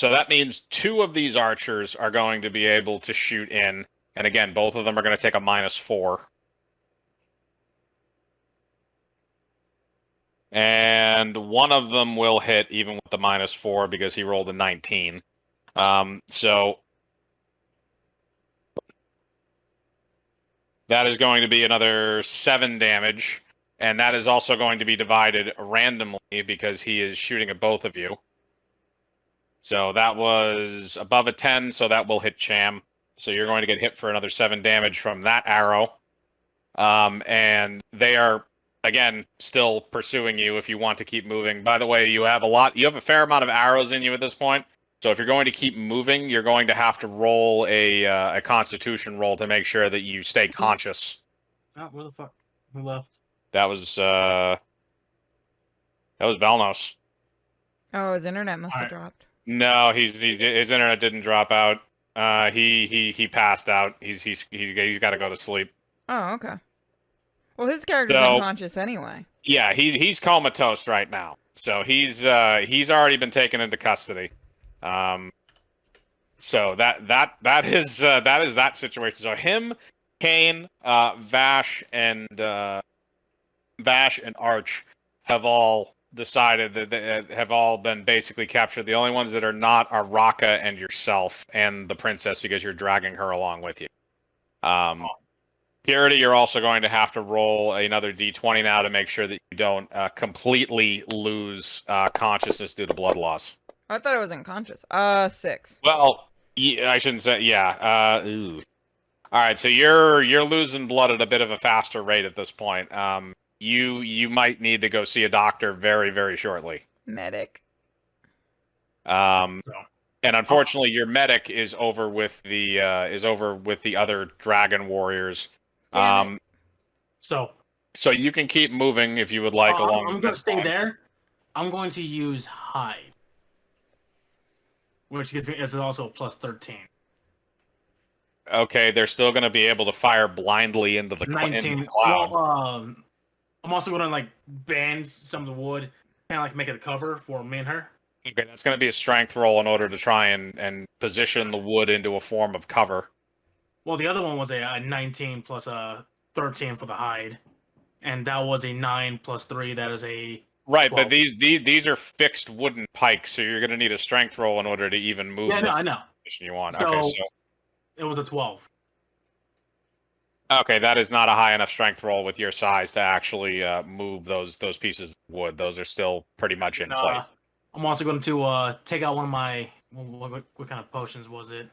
C: that means 2 of these archers are going to be able to shoot in, and again, both of them are going to take a -4. And one of them will hit even with the -4 because he rolled a 19. So That is going to be another 7 damage, and that is also going to be divided randomly because he is shooting at both of you. So that was above a 10, so that will hit Cham. So you're going to get hit for another 7 damage from that arrow. And they are, again, still pursuing you if you want to keep moving. By the way, you have a fair amount of arrows in you at this point. So if you're going to keep moving, you're going to have to roll a Constitution roll to make sure that you stay conscious.
A: Oh, where the fuck? Who left?
C: That was Valnos.
D: Oh, his internet must have
A: Alright.
D: dropped.
C: No, his internet didn't drop out. He passed out. He's got to go to sleep.
D: Oh, okay. Well, his character's
C: So-
D: unconscious anyway.
C: Yeah, he's comatose right now. So he's already been taken into custody. So that is that situation. So him, Kane, Vash, and Arch have all decided that they have all been basically captured. The only ones that are not are Raka and yourself and the princess, because you're dragging her along with you. Purity, you're also going to have to roll another d20 now to make sure that you don't completely lose consciousness due to blood loss.
D: I thought I was unconscious. 6.
C: Well, I shouldn't say. Yeah. Ooh. All right. So you're losing blood at a bit of a faster rate at this point. You might need to go see a doctor very, very shortly.
D: Medic.
C: And unfortunately, your medic is over with the other dragon warriors.
D: Damn it.
A: So
C: So you can keep moving if you would like. Along.
A: I'm
C: with
A: going to
C: this
A: stay
C: line.
A: there. I'm going to use hide, which gives me is also a plus 13.
C: Okay, they're still going to be able to fire blindly into the, into
A: 19.
C: the cloud.
A: Well, I'm also going to like bend some of the wood, kind of like make it a cover for me and her.
C: Okay, that's going to be a strength roll in order to try and position the wood into a form of cover.
A: Well, the other one was a 19 plus a 13 for the hide, and that was a 9 plus 3. That is a
C: Right,
A: 12.
C: but these are fixed wooden pikes, so you're going to need a strength roll in order to even move
A: Yeah,
C: the
A: no, I know.
C: position you want.
A: So-
C: Okay, so
A: It was a 12.
C: okay, that is not a high enough strength roll with your size to actually move those pieces of wood. Those are still pretty much in
A: And,
C: place.
A: I'm also going to take out one of my what kind of potions was it?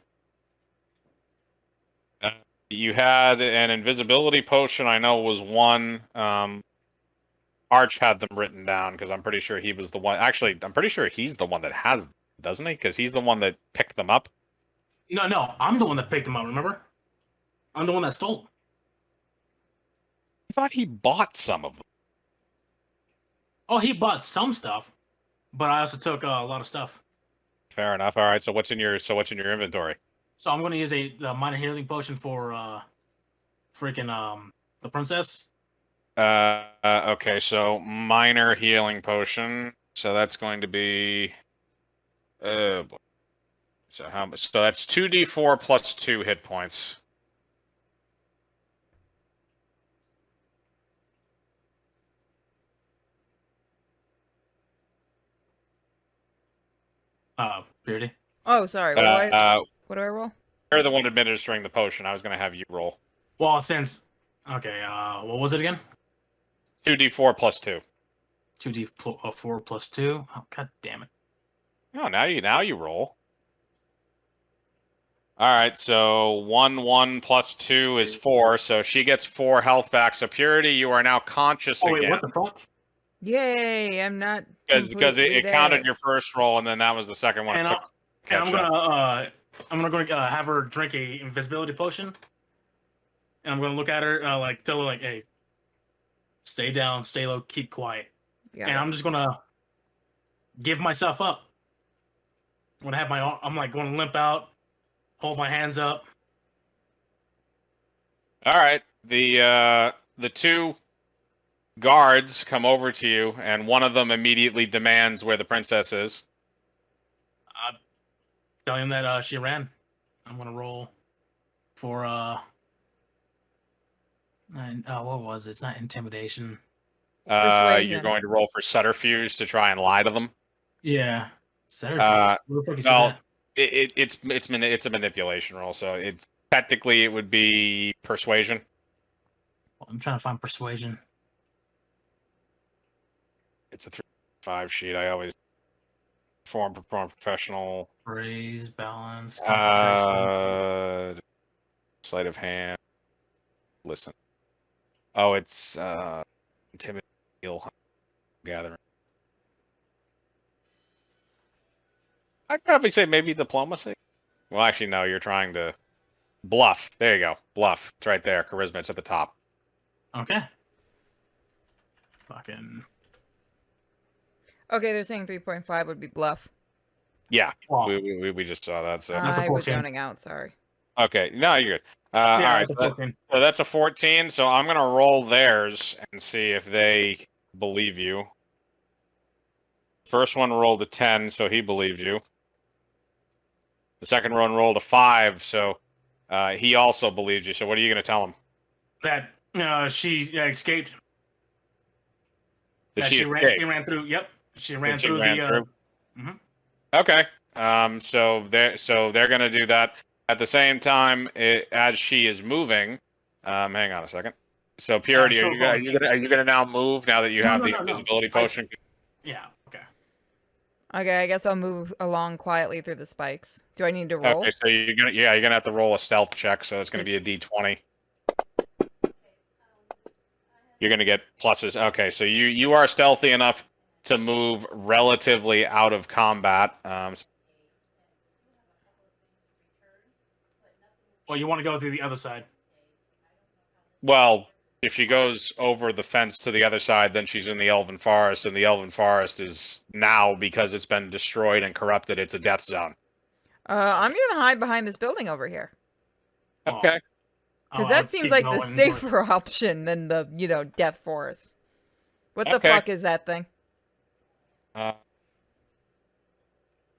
C: You had an invisibility potion, I know was one. Arch had them written down because I'm pretty sure he was the one. Actually, I'm pretty sure he's the one that has them, doesn't he? Because he's the one that picked them up.
A: No, I'm the one that picked them up. Remember? I'm the one that stole them.
C: I thought he bought some of them.
A: Oh, he bought some stuff, but I also took a lot of stuff.
C: Fair enough. All right. So what's in your inventory?
A: So I'm going to use a minor healing potion for freaking the princess.
C: Okay. So minor healing potion. So that's going to be. Boy. So how much? So that's 2d4 plus 2 hit points.
A: Purity.
D: Oh, sorry. What do I roll?
C: You're the one administering the potion. I was going to have you roll.
A: Well, since okay, what was it again?
C: 2d4 plus 2.
A: 2d4 plus 2. Oh, god damn it!
C: Oh, now you roll. All right, so 1 plus 2 is 4, so she gets 4 health back. So Purity, you are now conscious
A: Oh wait,
C: again
A: what the fuck?
D: Yay! I'm not.
C: because
D: completely
C: it
D: dead.
C: counted your first roll, and then that was the second one.
A: And,
C: It took to
A: And
C: catch
A: I'm
C: up.
A: gonna go have her drink a invisibility potion, and I'm gonna look at her like tell her like, hey, stay down, stay low, keep quiet,
D: Yeah.
A: and I'm just gonna give myself up. I'm gonna have I'm like going to limp out, hold my hands up.
C: All right, the 2 guards come over to you, and one of them immediately demands where the princess is.
A: Tell him that she ran. I'm gonna roll for what was it? It's not intimidation.
C: You're
D: Persuasion.
C: going to roll for subterfuge to try and lie to them.
A: Yeah. Center.
C: Uh,
A: Where the fuck is
C: well,
A: that?
C: It's a manipulation roll, so it's technically it would be persuasion.
A: I'm trying to find persuasion.
C: It's a 3-5 sheet. I always perform professional.
A: Raise, balance, concentration.
C: Sleight of hand. Listen. Oh, it's intimidate, gathering. I'd probably say maybe diplomacy. Well, actually, no. You're trying to bluff. There you go. Bluff. It's right there. Charisma. It's at the top.
A: Okay. Fucking.
D: Okay, they're saying 3.5 would be bluff.
C: Yeah.
A: Well,
C: We just saw that. So
A: That's a
D: I was
A: 14.
D: zoning out. Sorry.
C: okay. No, you're good.
A: yeah,
C: All right.
A: that's a
C: So,
A: 14.
C: so that's a 14. So I'm gonna roll theirs and see if they believe you. First one rolled a 10, so he believed you. The second one rolled a 5, so he also believed you. So what are you going to tell him?
A: That she escaped.
C: That
A: That
C: she
A: ran,
C: escaped?
A: she ran through. Yep, she ran
C: That she
A: through
C: ran
A: the.
C: through?
A: Mhm.
C: Okay. So they're going to do that at the same time as she is moving. Hang on a second. So Purity,
A: so
C: are you gonna now move now that you have the invisibility potion?
A: Yeah. Okay.
D: Okay, I guess I'll move along quietly through the spikes. Do I need to roll?
C: Okay, so you're gonna have to roll a stealth check. So it's gonna be a d20. You're gonna get pluses. Okay, so you are stealthy enough to move relatively out of combat.
A: Well, you want to go through the other side.
C: Well, if she goes over the fence to the other side, then she's in the Elven Forest, and the Elven Forest is now, because it's been destroyed and corrupted, it's a death zone.
D: I'm gonna hide behind this building over here.
A: Oh.
C: Okay.
D: Because
A: I'll
D: that seems
A: keep
D: like the
A: going.
D: safer option than the, death forest. What the
C: Okay.
D: fuck is that thing?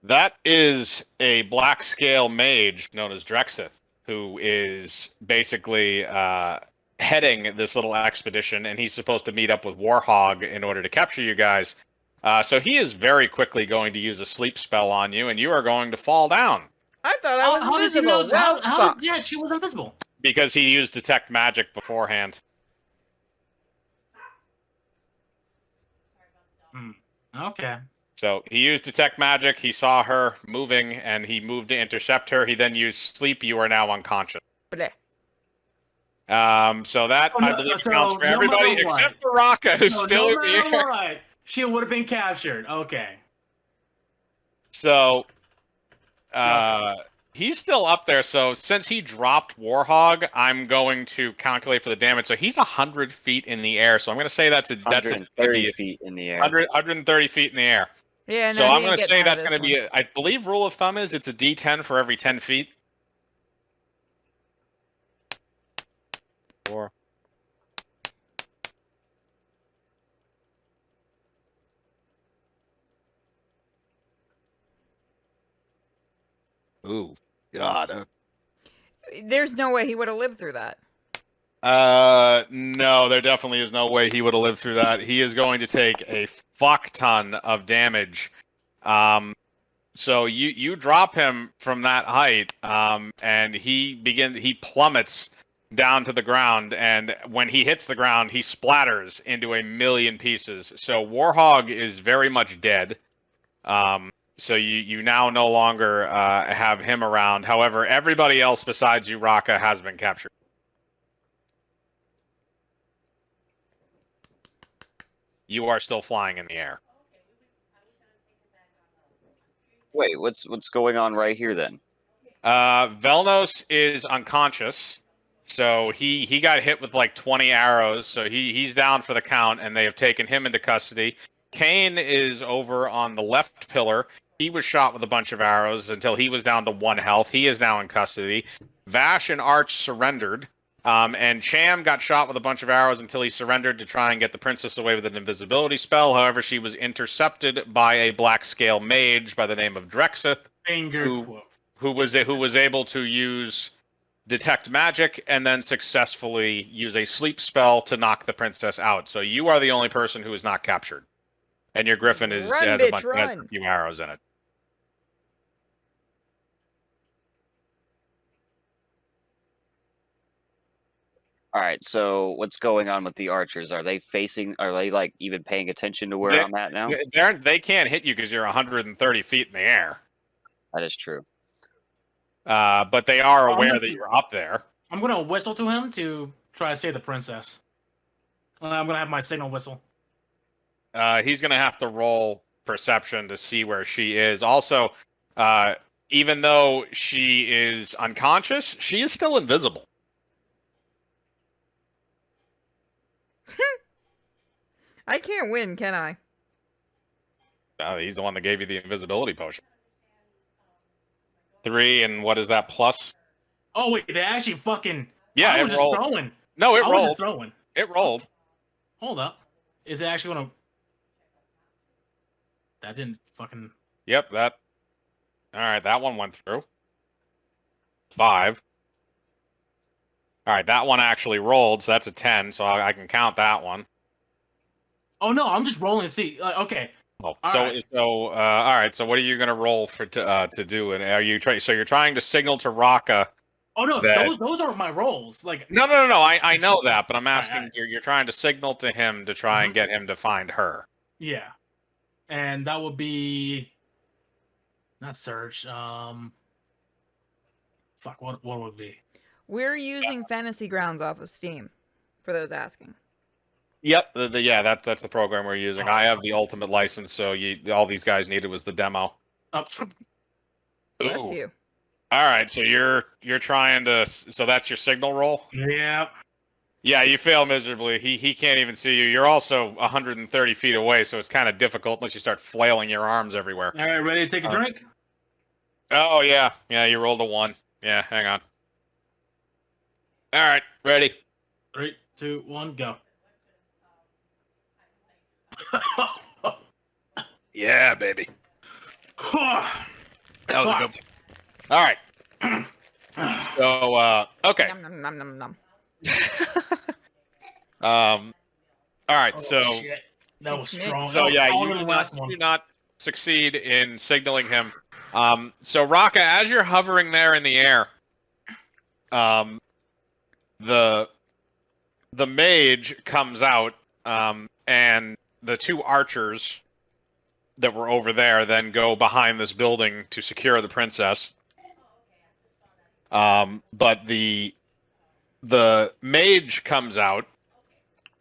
C: That is a black scale mage known as Drexith, who is basically heading this little expedition, and he's supposed to meet up with Warhog in order to capture you guys. So he is very quickly going to use a sleep spell on you, and you are going to fall down.
D: I thought I was
A: How does he
D: invisible.
A: know?
D: Well, fuck.
A: Yeah, she was invisible.
C: Because he used detect magic beforehand.
A: Okay.
C: So he used detect magic, he saw her moving, and he moved to intercept her. He then used sleep. You are now unconscious.
D: Bleh.
C: So that,
A: Oh, no,
C: I believe,
A: so
C: counts for
A: no
C: everybody
A: matter what.
C: except for Raka, who's
A: No,
C: still
A: no
C: in the
A: matter
C: air.
A: what, she would have been captured. Okay.
C: So he's still up there. So since he dropped Warhog, I'm going to calculate for the damage. So he's 100 feet in the air. So I'm going to say that's
F: 130 feet in the air.
C: 130 feet in the air.
D: Yeah,
C: So
D: no,
C: I'm
D: he
C: going
D: ain't
C: to
D: getting
C: say
D: out of
C: that's
D: this
C: going to be,
D: one.
C: I believe rule of thumb is it's a D10 for every 10 feet. 4. Ooh, God.
D: There's no way he would have lived through that.
C: No, there definitely is no way he would have lived through that. He is going to take a fuck ton of damage. So you drop him from that height, and he plummets down to the ground, and when he hits the ground, he splatters into a million pieces. So Warhog is very much dead. So you now no longer have him around. However, everybody else besides you, Raka, has been captured. You are still flying in the air.
F: Wait, what's going on right here then?
C: Velnos is unconscious, so he got hit with like 20 arrows, so he's down for the count, and they have taken him into custody. Kane is over on the left pillar. He was shot with a bunch of arrows until he was down to 1 health. He is now in custody. Vash and Arch surrendered. And Cham got shot with a bunch of arrows until he surrendered to try and get the princess away with an invisibility spell. However, she was intercepted by a black scale mage by the name of Drexith, who was able to use detect magic and then successfully use a sleep spell to knock the princess out. So you are the only person who is not captured, and your griffin has a few arrows in it.
F: All right. So what's going on with the archers? Are they facing? Are they like even paying attention to where
C: They-
F: I'm at now?
C: They can't hit you because you're 130 feet in the air.
F: That is true.
C: But they are
A: I'm
C: aware
A: gonna
C: that
A: do-
C: you're up there.
A: I'm gonna whistle to him to try to save the princess. I'm gonna have my signal whistle.
C: He's going to have to roll perception to see where she is. Also, even though she is unconscious, she is still invisible.
D: I can't win, can I?
C: He's the one that gave you the invisibility potion. 3, and what is that plus?
A: Oh wait, they actually fucking.
C: Yeah,
A: I
C: it
A: was just
C: rolled.
A: throwing.
C: No, it
A: I was just
C: rolled.
A: throwing.
C: It rolled.
A: Hold up. Is it actually gonna? That didn't fucking.
C: Yep, that. All right, that one went through. 5. All right, that one actually rolled, so that's a 10, so I can count that one.
A: Oh no, I'm just rolling to see. Okay.
C: Oh,
A: All
C: so
A: right.
C: all right. So what are you gonna roll for to do? And are you trying? So you're trying to signal to Raka.
A: Oh no,
C: That-
A: those aren't my rolls. Like
C: No. I know that, but I'm asking.
A: right.
C: You're trying to signal to him to try and
A: Mhm.
C: get him to find her.
A: yeah, and that would be not search. Fuck. What would it be?
D: We're using Fantasy Grounds off of Steam, for those asking.
C: Yep. Yeah. That's the program we're using. I have the ultimate license, so all these guys needed was the demo.
A: Up.
D: Bless
C: Ooh.
D: you.
C: All right. So you're trying to. So that's your signal roll.
A: Yeah.
C: Yeah, you fail miserably. He can't even see you. You're also 130 feet away, so it's kind of difficult unless you start flailing your arms everywhere.
A: All right, ready to take a drink?
C: Oh yeah, you rolled a 1. Yeah, hang on. All right, ready.
A: 3, 2, 1, go.
C: Yeah, baby. That was a good one. All right. So okay.
D: Nom, nom, nom, nom, nom.
C: All right.
A: Oh,
C: So
A: shit. That was strong.
C: so
A: That was
C: yeah,
A: stronger
C: you
A: than the last one.
C: do not succeed in signaling him. So Raka, as you're hovering there in the air, the mage comes out, and the 2 archers that were over there then go behind this building to secure the princess. But the mage comes out,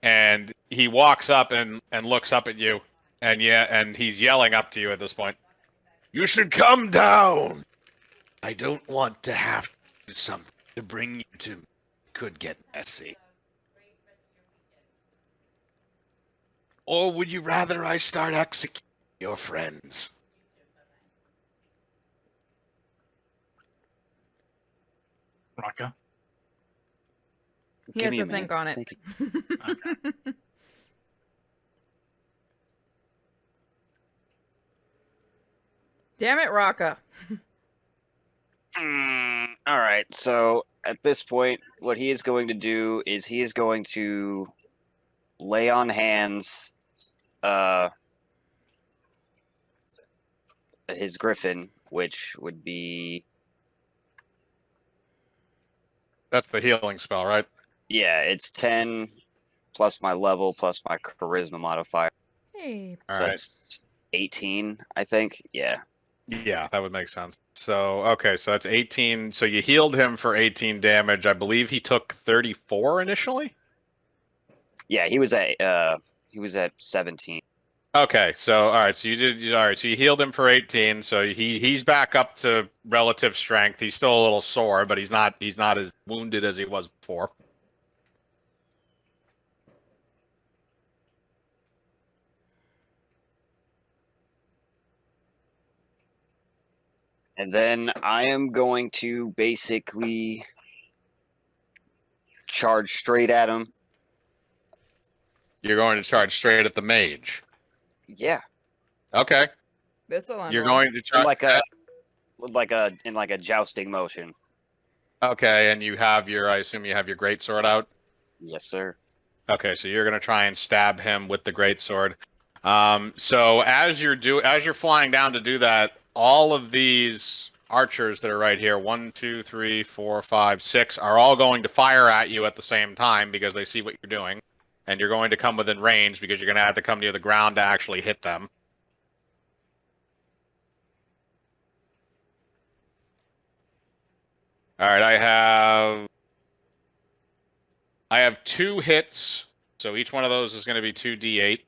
C: and he walks up and looks up at you, and he's yelling up to you at this point. You should come down. I don't want to have to do something to bring you to. Could get messy. Or would you rather I start executing your friends?
A: Raka.
D: He
F: Give
D: has
F: me
D: to
F: a minute.
D: think on it.
F: Think it-
D: Damn it, Raka.
F: All right. So at this point, what he is going to do is he is going to lay on hands his griffin, which would be
C: That's the healing spell, right?
F: it's 10 plus my level plus my charisma modifier.
D: Hey.
C: All
F: So
C: right.
F: that's 18, I think. Yeah.
C: Yeah, that would make sense. So, okay, so that's 18. So you healed him for 18 damage. I believe he took 34 initially?
F: Yeah, he was at 17.
C: Okay, so all right, so you healed him for 18, so he's back up to relative strength. He's still a little sore, but he's not as wounded as he was before.
F: And then I am going to basically charge straight at him.
C: You're going to charge straight at the mage.
F: Yeah.
C: Okay.
D: This'll
C: You're
D: unroll.
C: going to charge
F: In like a jousting motion.
C: Okay, and I assume you have your greatsword out.
F: Yes, sir.
C: Okay, so you're gonna try and stab him with the greatsword. So as you're flying down to do that, all of these archers that are right here, 1, 2, 3, 4, 5, 6, are all going to fire at you at the same time because they see what you're doing. And you're going to come within range because you're going to have to come near the ground to actually hit them. All right, I have 2 hits, so each one of those is going to be 2d8.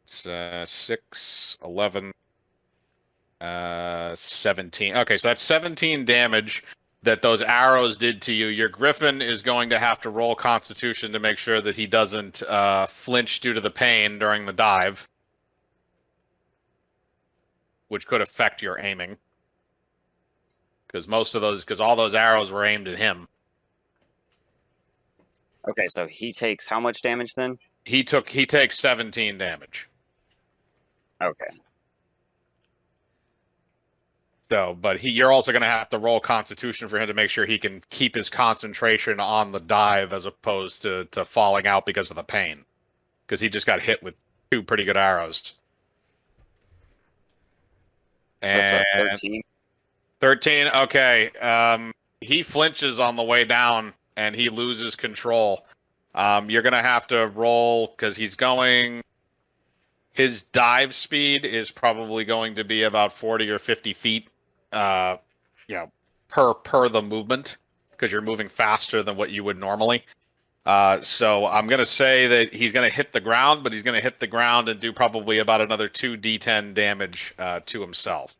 C: It's 6, 11, 17. Okay, so that's 17 damage that those arrows did to you. Your griffin is going to have to roll Constitution to make sure that he doesn't flinch due to the pain during the dive, which could affect your aiming. Because all those arrows were aimed at him.
F: Okay, so he takes how much damage then?
C: He takes 17 damage.
F: Okay.
C: So, but you're also going to have to roll Constitution for him to make sure he can keep his concentration on the dive as opposed to falling out because of the pain. Because he just got hit with 2 pretty good arrows.
F: So that's a 13.
C: 13, okay. He flinches on the way down, and he loses control. You're going to have to roll, because he's going... His dive speed is probably going to be about 40 or 50 feet, per the movement, because you're moving faster than what you would normally. So I'm going to say that he's going to hit the ground, but he's going to hit the ground and do probably about another 2d10 damage to himself.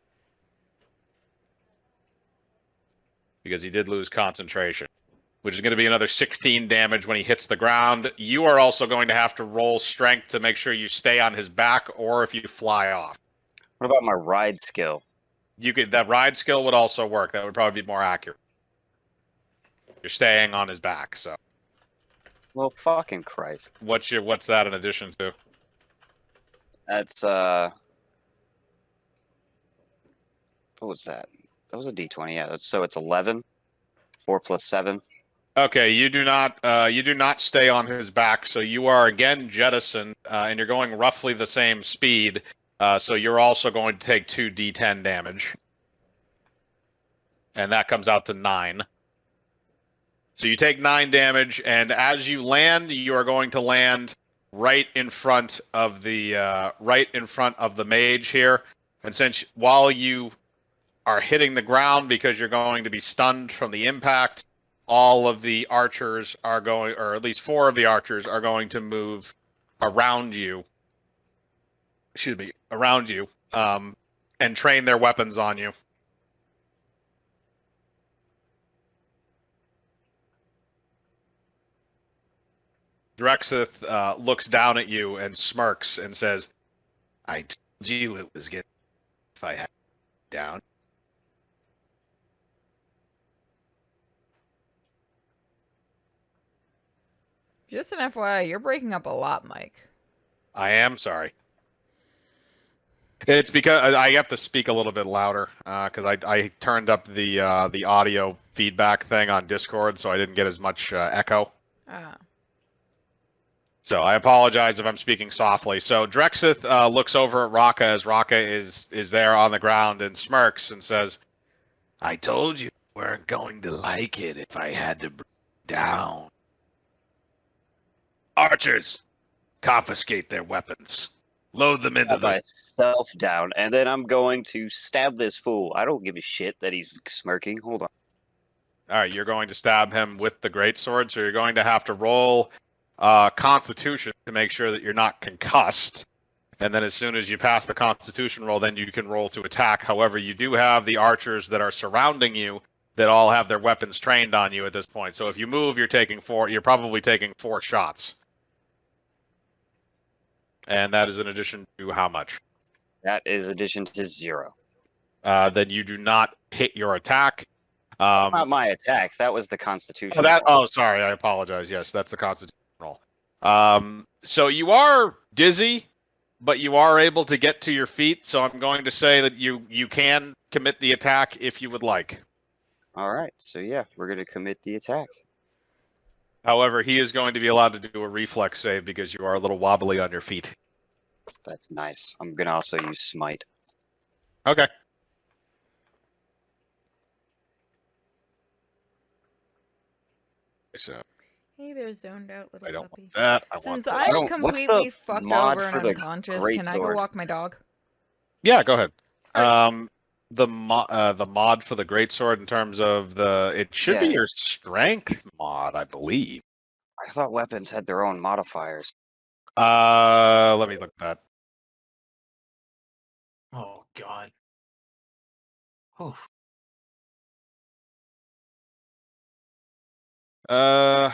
C: Because he did lose concentration, which is going to be another 16 damage when he hits the ground. You are also going to have to roll strength to make sure you stay on his back, or if you fly off.
F: What about my ride skill?
C: That ride skill would also work. That would probably be more accurate. You're staying on his back, so.
F: Well, fucking Christ.
C: What's that in addition to?
F: That's what was that? That was a D20. Yeah. So it's 11. 4 plus 7.
C: Okay, you do not stay on his back, so you are again jettisoned, and you're going roughly the same speed. So you're also going to take 2d10 damage, and that comes out to 9. So you take 9 damage, and as you land, you are going to land right in front of the mage here. And since while you are hitting the ground because you're going to be stunned from the impact, all of the archers are going, or at least 4 of the archers are going to move around you. And train their weapons on you. Drexith looks down at you and smirks and says, "I told you it was getting if I had down."
D: Just an FYI, you're breaking up a lot, Mike.
C: I am sorry. It's because I have to speak a little bit louder because I turned up the audio feedback thing on Discord, so I didn't get as much echo.
D: Ah.
C: So I apologize if I'm speaking softly. So Drexith looks over at Raka as Raka is there on the ground and smirks and says, "I told you weren't going to like it if I had to bring you down. Archers, confiscate their weapons. Load them into
F: myself down, and then I'm going to stab this fool. I don't give a shit that he's smirking. Hold on.
C: All right, you're going to stab him with the greatsword, so you're going to have to roll Constitution to make sure that you're not concussed. And then as soon as you pass the Constitution roll, then you can roll to attack. However, you do have the archers that are surrounding you that all have their weapons trained on you at this point. So if you move, you're probably taking 4 shots. And that is in addition to how much?
F: That is addition to 0.
C: Then you do not hit your attack.
F: Not my attack. That was the Constitution.
C: Sorry. I apologize. Yes, that's the Constitution roll. So you are dizzy, but you are able to get to your feet. So I'm going to say that you can commit the attack if you would like.
F: All right. So yeah, we're going to commit the attack.
C: However, he is going to be allowed to do a reflex save because you are a little wobbly on your feet.
F: That's nice. I'm gonna also use smite.
C: Okay. So
D: Hey there, zoned out little
C: I don't
D: puppy.
C: want that. I want
D: Since
C: this.
D: I'm
F: What's the
D: completely fucked
F: mod
D: over
F: for
D: and
F: the
D: unconscious, can I go
F: greatsword?
D: walk my dog?
C: Yeah, go ahead.
D: Alright.
C: The mod for the greatsword in terms of it should be
F: Yeah.
C: your strength mod, I believe.
F: I thought weapons had their own modifiers.
C: Let me look at
A: Oh God. Oof.
C: that.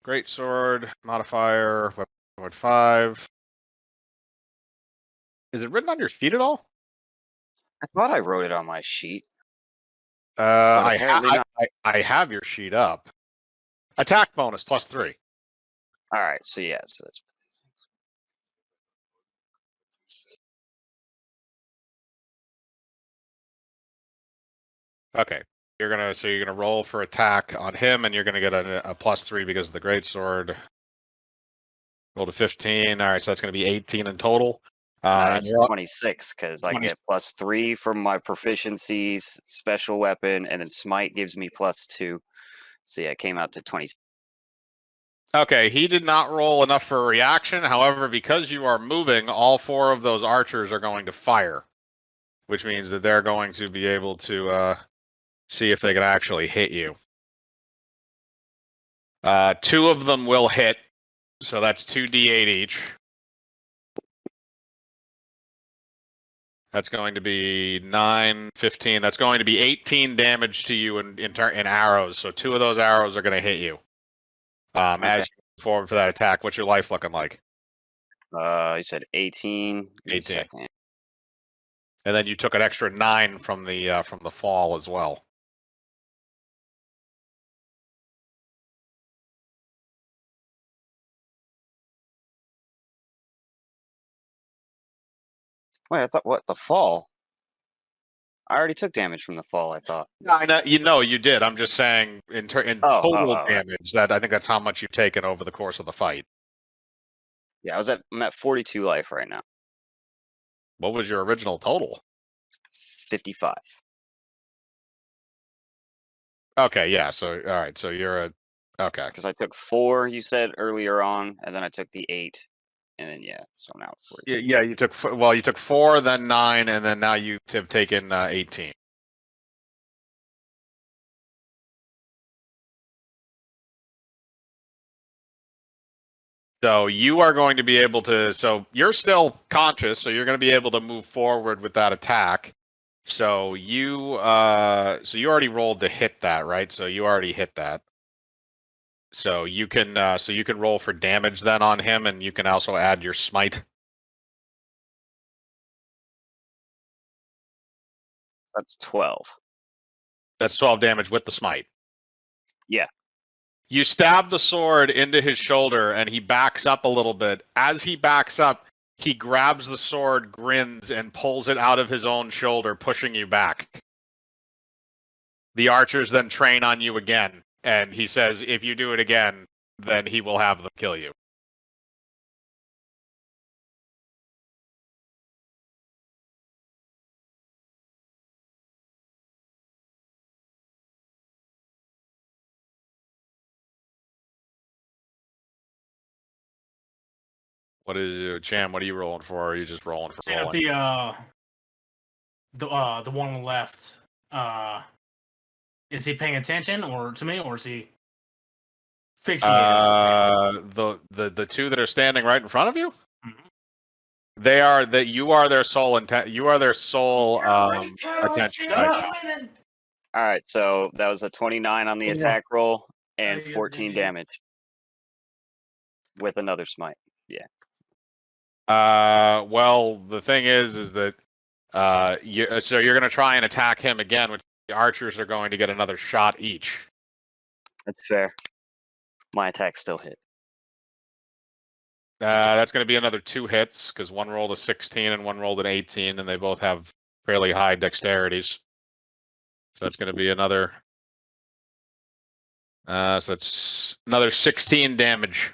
C: Greatsword modifier weapon 5. Is it written on your sheet at all?
F: I thought I wrote it on my sheet. But apparently not.
C: I have your sheet up. Attack bonus +3.
F: All right, so yeah, so that's
C: Okay. You're gonna roll for attack on him, and you're gonna get a +3 because of the greatsword. Roll to 15. All right, so that's gonna be 18 in total. And
F: it's
C: you're up
F: 26 because I
C: 20.
F: get +3 from my proficiencies, special weapon, and then smite gives me +2. So yeah, it came out to 20.
C: Okay, he did not roll enough for a reaction. However, because you are moving, all 4 of those archers are going to fire, which means that they're going to be able to see if they can actually hit you. 2 of them will hit, so that's 2d8 each. That's going to be 9, 15. That's going to be 18 damage to you in arrows. So 2 of those arrows are going to hit you.
F: Okay.
C: As you move forward for that attack, what's your life looking like?
F: You said 18. Give me a
C: 18.
F: second.
C: And then you took an extra 9 from the fall as well.
F: Wait, I thought what the fall? I already took damage from the fall. I thought.
C: I know you did. I'm just saying in total
F: right.
C: damage. That I think that's how much you've taken over the course of the fight.
F: Yeah, I'm at 42 life right now.
C: What was your original total?
F: 55.
C: Okay, yeah. So all right, so you're okay.
F: Because I took 4, you said earlier on, and then I took the 8, and then yeah, so now it's 42.
C: Yeah, you took you took 4, then 9, and then now you have taken 18. So you are going to be able to. So you're still conscious, so you're going to be able to move forward with that attack. So you already rolled to hit that, right? So you already hit that. So you can roll for damage then on him, and you can also add your smite.
F: That's 12.
C: That's 12 damage with the smite.
F: Yeah.
C: You stab the sword into his shoulder, and he backs up a little bit. As he backs up, he grabs the sword, grins, and pulls it out of his own shoulder, pushing you back. The archers then train on you again, and he says, if you do it again, then he will have them kill you. What is Cham? What are you rolling for? Or are you just rolling for
A: Seeing if
C: rolling?
A: the one on the left, is he paying attention to me, or is he fixing it?
C: The 2 that are standing right in front of you.
A: Mhm.
C: They are that you are their sole intent. You are their sole attention right now.
F: All right, so that was a 29 on the attack roll and
A: Yeah,
F: 14
A: yeah.
F: damage with another smite.
C: Well, the thing is that so you're going to try and attack him again, which the archers are going to get another shot each.
F: That's fair. My attack still hit.
C: That's going to be another 2 hits because one rolled a 16 and one rolled an 18, and they both have fairly high dexterities. So that's going to be another. So that's another 16 damage.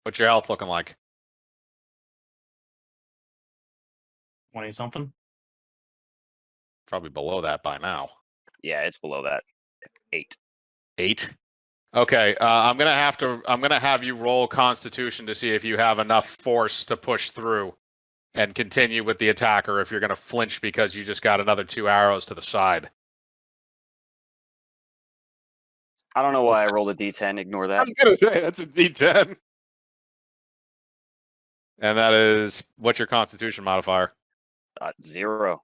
C: What's your health looking like?
A: 20 something.
C: Probably below that by now.
F: Yeah, it's below that. 8.
C: 8. Okay, I'm gonna have you roll Constitution to see if you have enough force to push through and continue with the attack, or if you're gonna flinch because you just got another 2 arrows to the side.
F: I don't know why I rolled a D10. Ignore
C: I
F: that.
C: was gonna say that's a D10, and that is what's your Constitution modifier?
F: 0.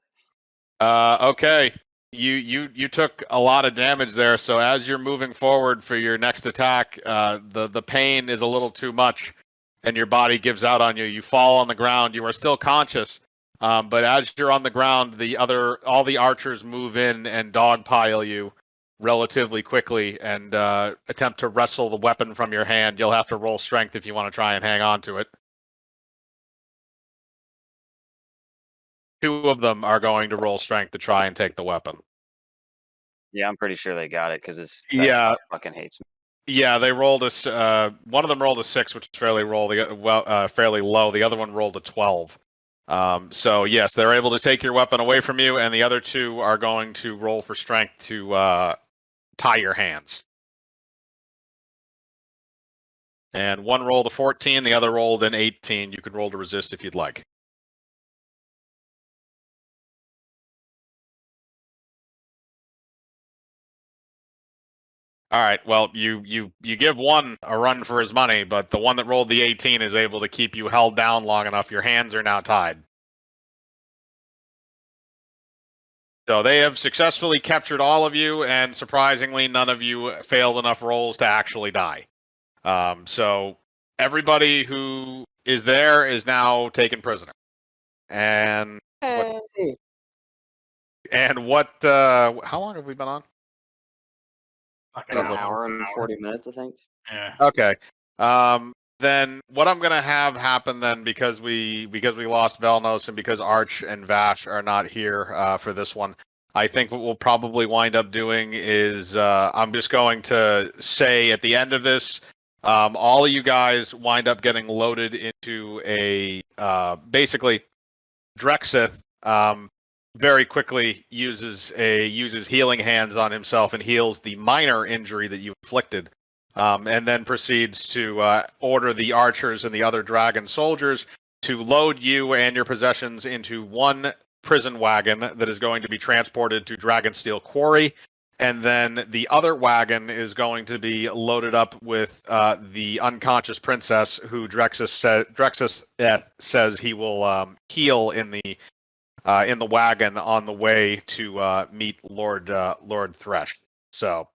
C: Okay. You took a lot of damage there, so as you're moving forward for your next attack, the pain is a little too much, and your body gives out on you. You fall on the ground. You are still conscious, but as you're on the ground, all the archers move in and dogpile you relatively quickly and attempt to wrestle the weapon from your hand. You'll have to roll strength if you want to try and hang on to it. 2 of them are going to roll strength to try and take the weapon.
F: Yeah, I'm pretty sure they got it because it's fucking hates me.
C: Yeah, they rolled one of them rolled a 6, which is fairly low. The other one rolled a 12. So yes, they're able to take your weapon away from you, and the other 2 are going to roll for strength to tie your hands. And one rolled a 14, the other rolled an 18. You can roll to resist if you'd like. All right. Well, you give one a run for his money, but the one that rolled the 18 is able to keep you held down long enough. Your hands are now tied. So they have successfully captured all of you, and surprisingly, none of you failed enough rolls to actually die. So everybody who is there is now taken prisoner. And how long have we been on?
A: Like
B: An hour and 40 minutes, I think.
A: Yeah.
C: Okay. Then what I'm gonna have happen then, because we lost Velnos and because Arch and Vash are not here for this one, I think what we'll probably wind up doing is I'm just going to say at the end of this, all of you guys wind up getting loaded into a basically Drexith very quickly uses healing hands on himself and heals the minor injury that you inflicted, and then proceeds to order the archers and the other dragon soldiers to load you and your possessions into one prison wagon that is going to be transported to Dragonsteel Quarry, and then the other wagon is going to be loaded up with the unconscious princess, who Drexus says he will heal in the wagon on the way to meet Lord Thresh. So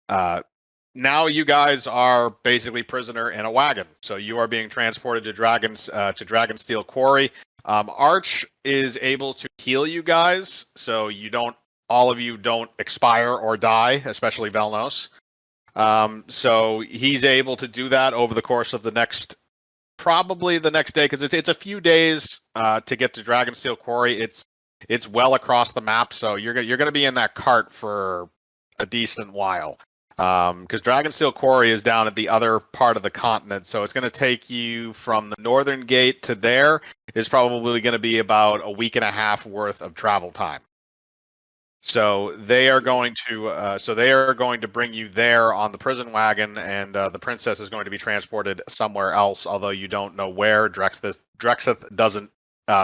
C: now you guys are basically prisoner in a wagon. So you are being transported to Dragonsteel Quarry. Arch is able to heal you guys, so all of you don't expire or die, especially Velnos. So he's able to do that over the course of probably the next day, because it's a few days to get to Dragonsteel Quarry. It's well across the map, so you're going to be in that cart for a decent while. Because Dragonsteel Quarry is down at the other part of the continent, so it's going to take you from the northern gate to there is probably going to be about a week and a half worth of travel time. So they are going to bring you there on the prison wagon, and the princess is going to be transported somewhere else, although you don't know where. Drexith doesn't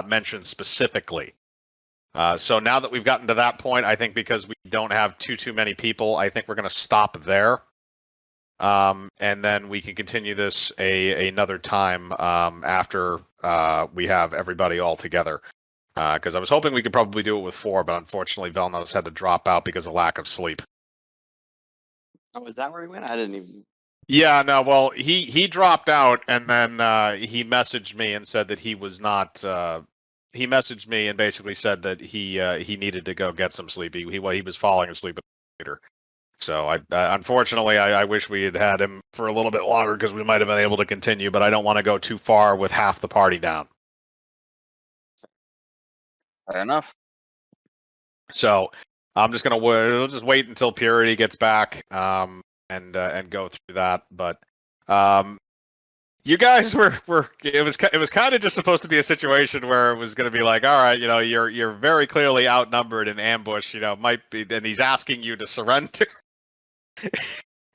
C: mention specifically. So now that we've gotten to that point, I think because we don't have too many people, I think we're going to stop there, and then we can continue this another time after we have everybody all together. Because I was hoping we could probably do it with 4, but unfortunately Velnos had to drop out because of lack of sleep.
F: Oh, is that where he went? I didn't even.
C: Yeah, no. Well, he dropped out, and then he messaged me and said that he was not. He messaged me and basically said that he needed to go get some sleep. He was falling asleep later. So unfortunately I wish we had him for a little bit longer, because we might have been able to continue, but I don't want to go too far with half the party down.
F: Fair enough.
C: So I'm just we'll just wait until Purity gets back and go through that. But You guys were it was kind of just supposed to be a situation where it was going to be like, all right, you're very clearly outnumbered in ambush, might be, and he's asking you to surrender.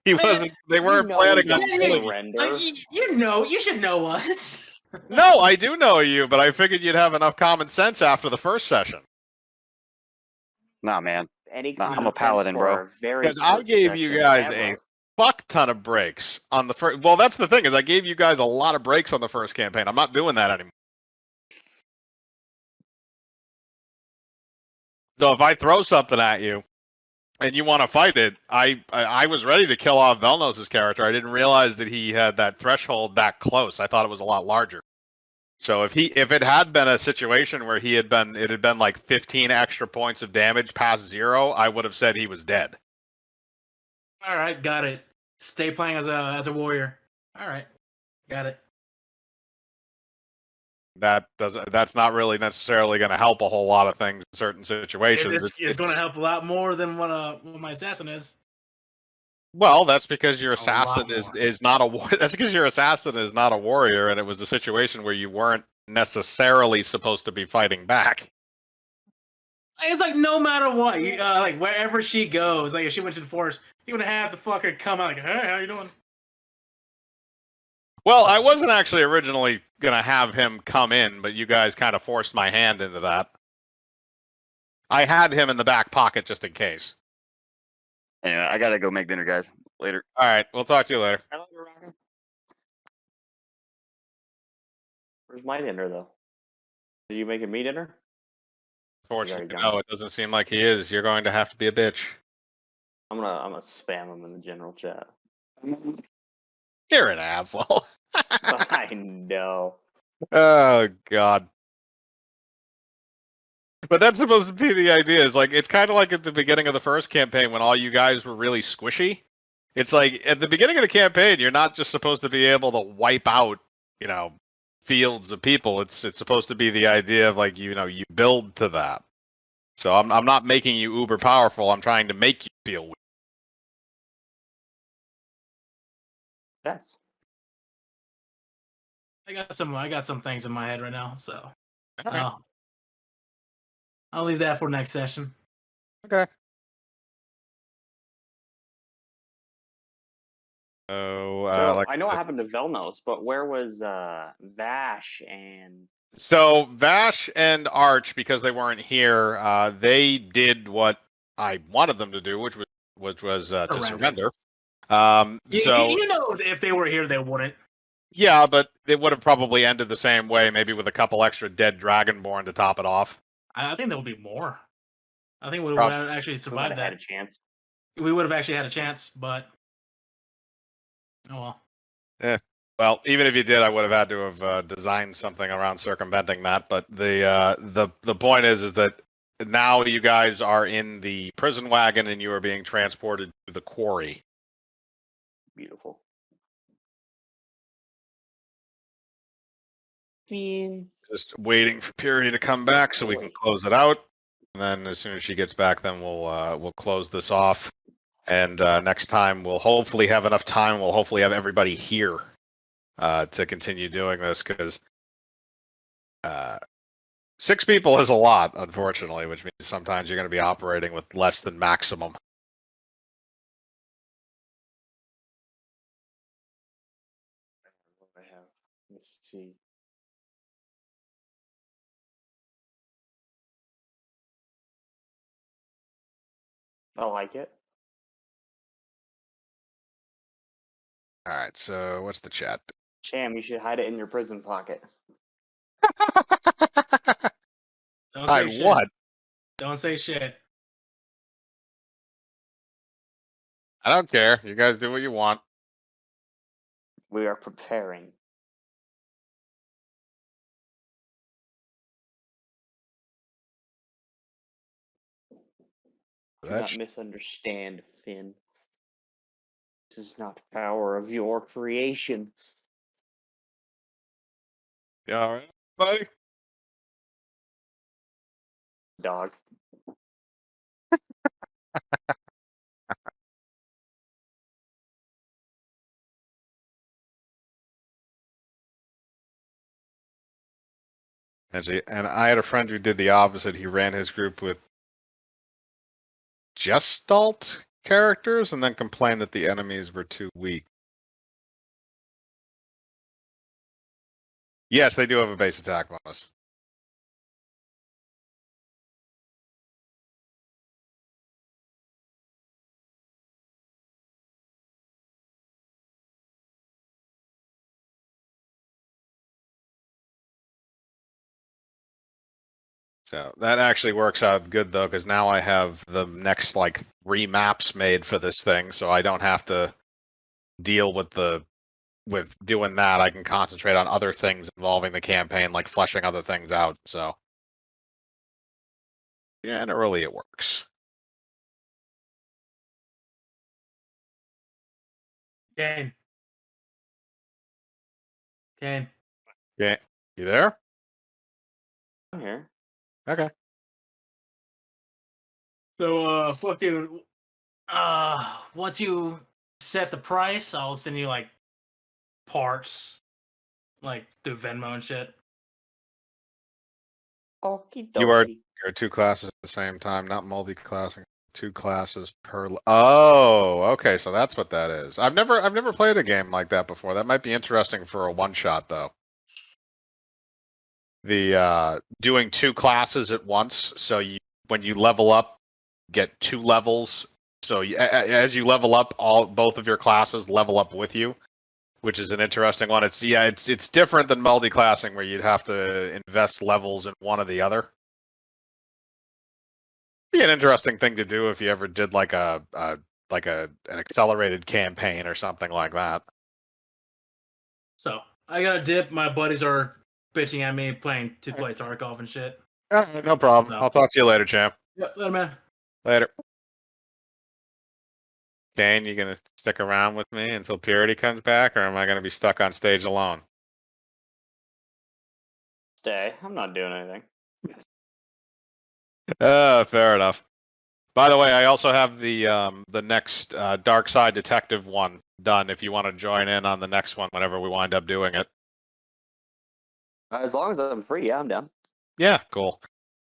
C: He wasn't. They weren't planning on
B: surrender.
A: You should know us.
C: No, I do know you, but I figured you'd have enough common sense after the first session.
F: Nah, man.
B: Any
F: Nah, I'm
B: common
F: a paladin,
B: sense
F: bro.
B: for a very
C: Because I
B: first
C: gave you
B: session
C: guys
B: ever.
C: a fuck ton of breaks on the first. Well, that's the thing, is I gave you guys a lot of breaks on the first campaign. I'm not doing that anymore. So if I throw something at you and you want to fight it, I was ready to kill off Velnos' character. I didn't realize that he had that threshold that close. I thought it was a lot larger. So if it had been a situation where it had been like 15 extra points of damage past 0, I would have said he was dead.
A: All right, got it. Stay playing as a warrior. All right, got it.
C: That's not really necessarily going to help a whole lot of things in certain situations.
A: It's going to help a lot more than what my assassin is.
C: Well, that's because your assassin is not a that's because your assassin is not a warrior, and it was a situation where you weren't necessarily supposed to be fighting back.
A: It's like no matter what, like wherever she goes, like if she went to the forest, you're gonna have the fucker come out like, "Hey, how you doing?"
C: Well, I wasn't actually originally gonna have him come in, but you guys kind of forced my hand into that. I had him in the back pocket just in case.
F: Anyway, I gotta go make dinner, guys. Later.
C: All right, we'll talk to you later.
B: Where's my dinner though? Are you making me dinner?
C: Fortunately, no, it doesn't seem like he is. You're going to have to be a bitch.
B: I'm gonna spam him in the general chat.
C: You're an asshole.
B: I know.
C: Oh God. But that's supposed to be the idea. Is like it's kind of like at the beginning of the first campaign when all you guys were really squishy. It's like at the beginning of the campaign, you're not just supposed to be able to wipe out, fields of people. It's supposed to be the idea of like you build to that. So I'm not making you uber powerful. I'm trying to make you feel weak.
B: Yes.
A: I got some things in my head right now, so
C: Right.
A: I'll leave that for next session.
C: Okay. So
B: I know what happened to Velnos, but where was Vash and?
C: So Vash and Arch, because they weren't here, they did what I wanted them to do, which was to surrender. So
A: if they were here, they wouldn't.
C: Yeah, but it would have probably ended the same way, maybe with a couple extra dead Dragonborn to top it off.
A: I think there would be more. I think we would have actually survived that.
B: Had a chance.
A: We would have actually had a chance, but oh well.
C: Yeah. Well, even if you did, I would have had to have designed something around circumventing that. But the point is that now you guys are in the prison wagon and you are being transported to the quarry.
B: Beautiful.
C: Just waiting for Purity to come back so we can close it out. And then as soon as she gets back, then we'll close this off. And next time we'll hopefully have enough time. We'll hopefully have everybody here to continue doing this, because 6 people is a lot, unfortunately, which means sometimes you're going to be operating with less than maximum.
B: Let's see. I like it.
C: All right, so what's the chat?
B: Cham, you should hide it in your prison pocket.
A: Don't say shit.
C: What?
A: Don't say shit.
C: I don't care. You guys do what you want.
B: We are preparing. Do not misunderstand, Finn. This is not power of your creation.
C: You all right, buddy?
B: Dog.
C: And I had a friend who did the opposite. He ran his group with Gestalt characters and then complained that the enemies were too weak. Yes, they do have a base attack bonus. So that actually works out good though, because now I have the next like 3 maps made for this thing, so I don't have to deal with doing that. I can concentrate on other things involving the campaign, like fleshing other things out. So yeah, and early it works.
A: Kane. Kane.
C: Yeah, you there?
B: I'm here.
C: Okay.
A: So, fucking, once you set the price, I'll send you, like, parts, like, through Venmo and shit.
B: Okie
C: You are
B: dokie.
C: you're 2 classes at the same time, not multi-classing. 2 classes per. Oh, okay. So that's what that is. I've never played a game like that before. That might be interesting for a one-shot though. The doing 2 classes at once. So when you level up, get 2 levels. So as you level up, both of your classes level up with you, which is an interesting one. It's different than multi-classing where you'd have to invest levels in one or the other. Be an interesting thing to do if you ever did like an accelerated campaign or something like that.
A: So, I got a dip. My buddies are bitching at me to play Tarkov and shit.
C: No problem.
A: No.
C: I'll talk to you later, champ.
A: Yep, later, man.
C: Later. Kane, you gonna stick around with me until Purity comes back, or am I gonna be stuck on stage alone?
B: Stay. I'm not doing anything.
C: Fair enough. By the way, I also have the next Dark Side Detective one done. If you want to join in on the next one, whenever we wind up doing it.
B: As long as I'm free, yeah, I'm down.
C: Yeah, cool.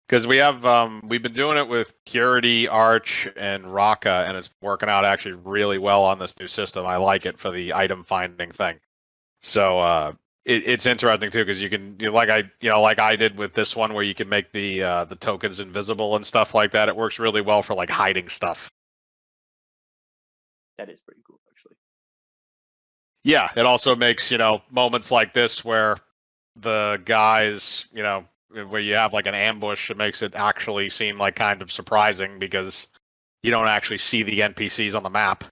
C: Because we've been doing it with Purity, Arch, and Raka, and it's working out actually really well on this new system. I like it for the item finding thing. So it's interesting too because you can like I did with this one where you can make the tokens invisible and stuff like that. It works really well for like hiding stuff.
B: That is pretty cool, actually.
C: Yeah, it also makes moments like this where the guys where you have like an ambush, it makes it actually seem like kind of surprising because you don't actually see the NPCs on the map.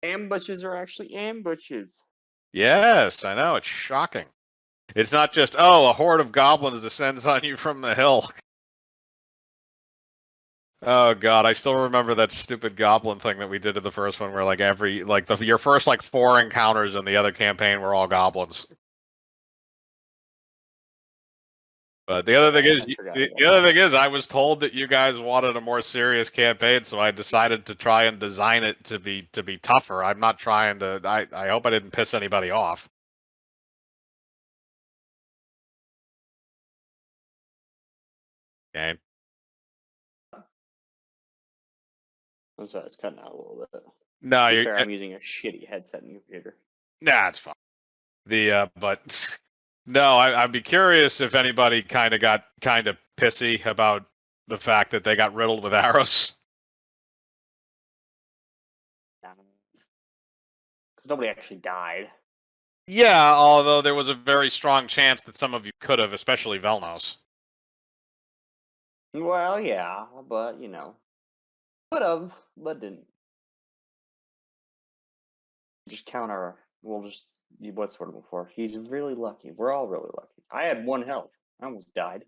B: Ambushes are actually ambushes.
C: Yes, I know, it's shocking. It's not just, oh, a horde of goblins descends on you from the hill. Oh god, I still remember that stupid goblin thing that we did in the first one where your first 4 encounters in the other campaign were all goblins. But the other thing is, I was told that you guys wanted a more serious campaign, so I decided to try and design it to be tougher. I'm not trying to. I hope I didn't piss anybody off. Okay.
B: I'm sorry, it's cutting out a little bit.
C: No,
B: To be
C: you're.
B: fair, I'm using a shitty headset and computer.
C: Nah, it's fine. But no, I'd be curious if anybody got pissy about the fact that they got riddled with arrows.
B: Because nobody actually died.
C: Yeah, although there was a very strong chance that some of you could have, especially Velnos.
B: Well, yeah, but could have, but didn't. Just counter. We'll just. What's sort of before? He's really lucky. We're all really lucky. I had 1 health. I almost died.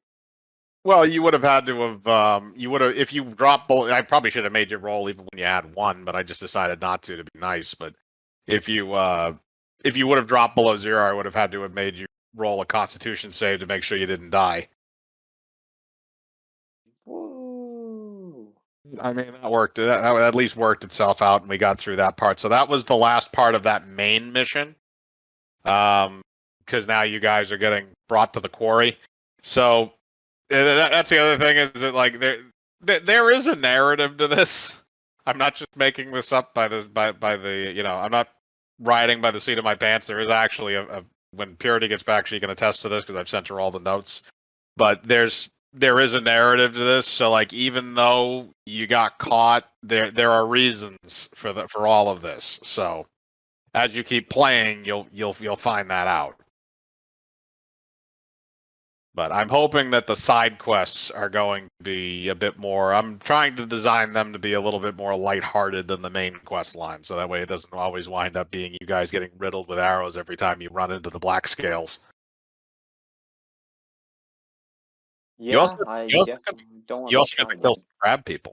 C: Well, you would have had to have. You would have if you dropped. I probably should have made you roll even when you had 1, but I just decided not to be nice. But if you would have dropped below 0, I would have had to have made you roll a Constitution save to make sure you didn't die.
B: Woo!
C: I mean, that worked. That at least worked itself out, and we got through that part. So that was the last part of that main mission. because now you guys are getting brought to the quarry. So that's the other thing, is that like there is a narrative to this. I'm not just making this up by the I'm not riding by the seat of my pants. There is actually when Purity gets back, she can attest to this because I've sent her all the notes. But there is a narrative to this. So like, even though you got caught, there are reasons for all of this. So as you keep playing, you'll find that out. But I'm hoping that the side quests are going to be a bit more. I'm trying to design them to be a little bit more lighthearted than the main quest line, so that way it doesn't always wind up being you guys getting riddled with arrows every time you run into the black scales.
B: Yeah,
C: You also,
B: I
C: you also
B: definitely don't want
C: you
B: to
C: also got to kill some crab people.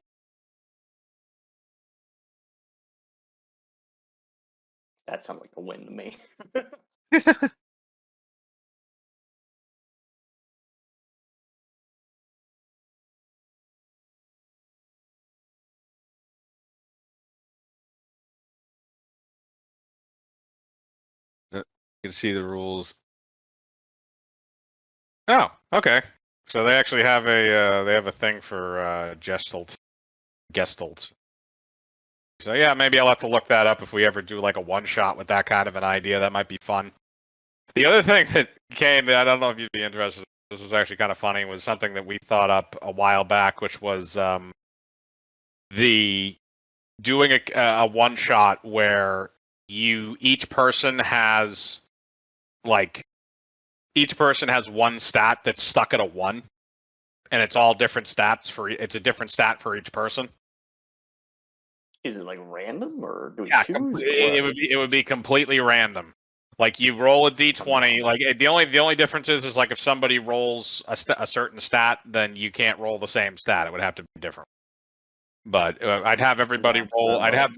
B: That sounds like a win to me.
C: You can see the rules. Oh, okay. So they actually have a thing for Gestalt. So yeah, maybe I'll have to look that up if we ever do like a one shot with that kind of an idea. That might be fun. The other thing that came, I don't know if you'd be interested. This was actually kind of funny. Was something that we thought up a while back, which was the doing a one shot where each person has one stat that's stuck at a 1, and it's all different stats it's a different stat for each person.
B: Is it like random, or do we
C: Yeah,
B: choose?
C: it would be completely random. Like you roll a d20. Like the only difference is like if somebody rolls a certain stat, then you can't roll the same stat. It would have to be different. But I'd have everybody roll. I'd have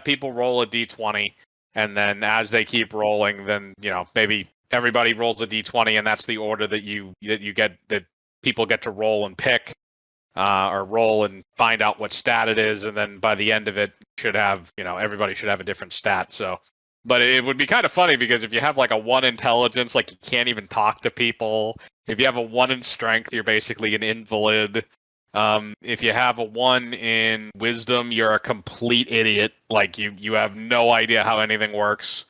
C: people roll a d20, and then as they keep rolling, then maybe everybody rolls a d20, and that's the order that you get, that people get to roll and pick, or roll and find out what stat it is, and then by the end of it, everybody should have a different stat. So, but it would be kind of funny because if you have like a 1 intelligence, like you can't even talk to people. If you have a 1 in strength, you're basically an invalid. If you have a 1 in wisdom, you're a complete idiot. Like you have no idea how anything works.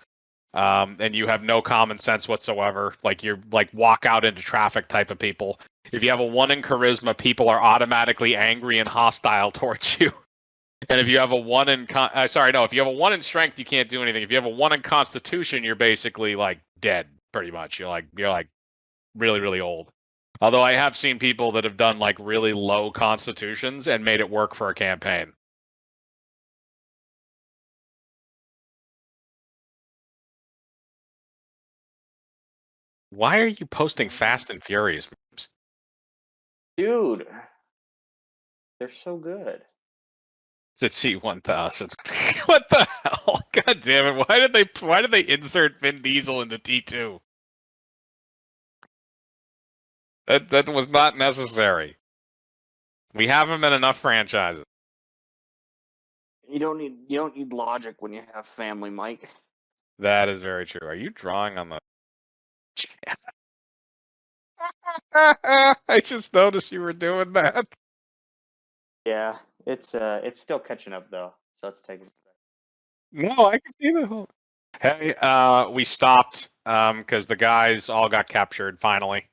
C: And you have no common sense whatsoever. Like you're like walk out into traffic type of people. If you have a 1 in charisma, people are automatically angry and hostile towards you. And if you have a 1 in if you have a 1 in strength, you can't do anything. If you have a 1 in constitution, you're basically like dead, pretty much. You're like really, really old. Although I have seen people that have done like really low constitutions and made it work for a campaign. Why are you posting Fast and Furious memes?
B: Dude, they're so good.
C: It's C1000. What the hell? God damn it! Why did they insert Vin Diesel into T2? That was not necessary. We have him in enough franchises.
B: You don't need logic when you have family, Mike.
C: That is very true. Are you drawing on the chat? I just noticed you were doing that.
B: Yeah, it's still catching up though, so it's taking.
C: No, I can see the whole. Hey, we stopped because the guys all got captured finally.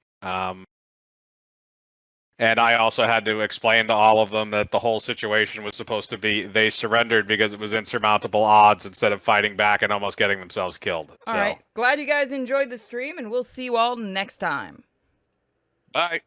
C: And I also had to explain to all of them that the whole situation was supposed to be they surrendered because it was insurmountable odds instead of fighting back and almost getting themselves killed.
D: All right. Glad you guys enjoyed the stream, and we'll see you all next time.
C: Bye.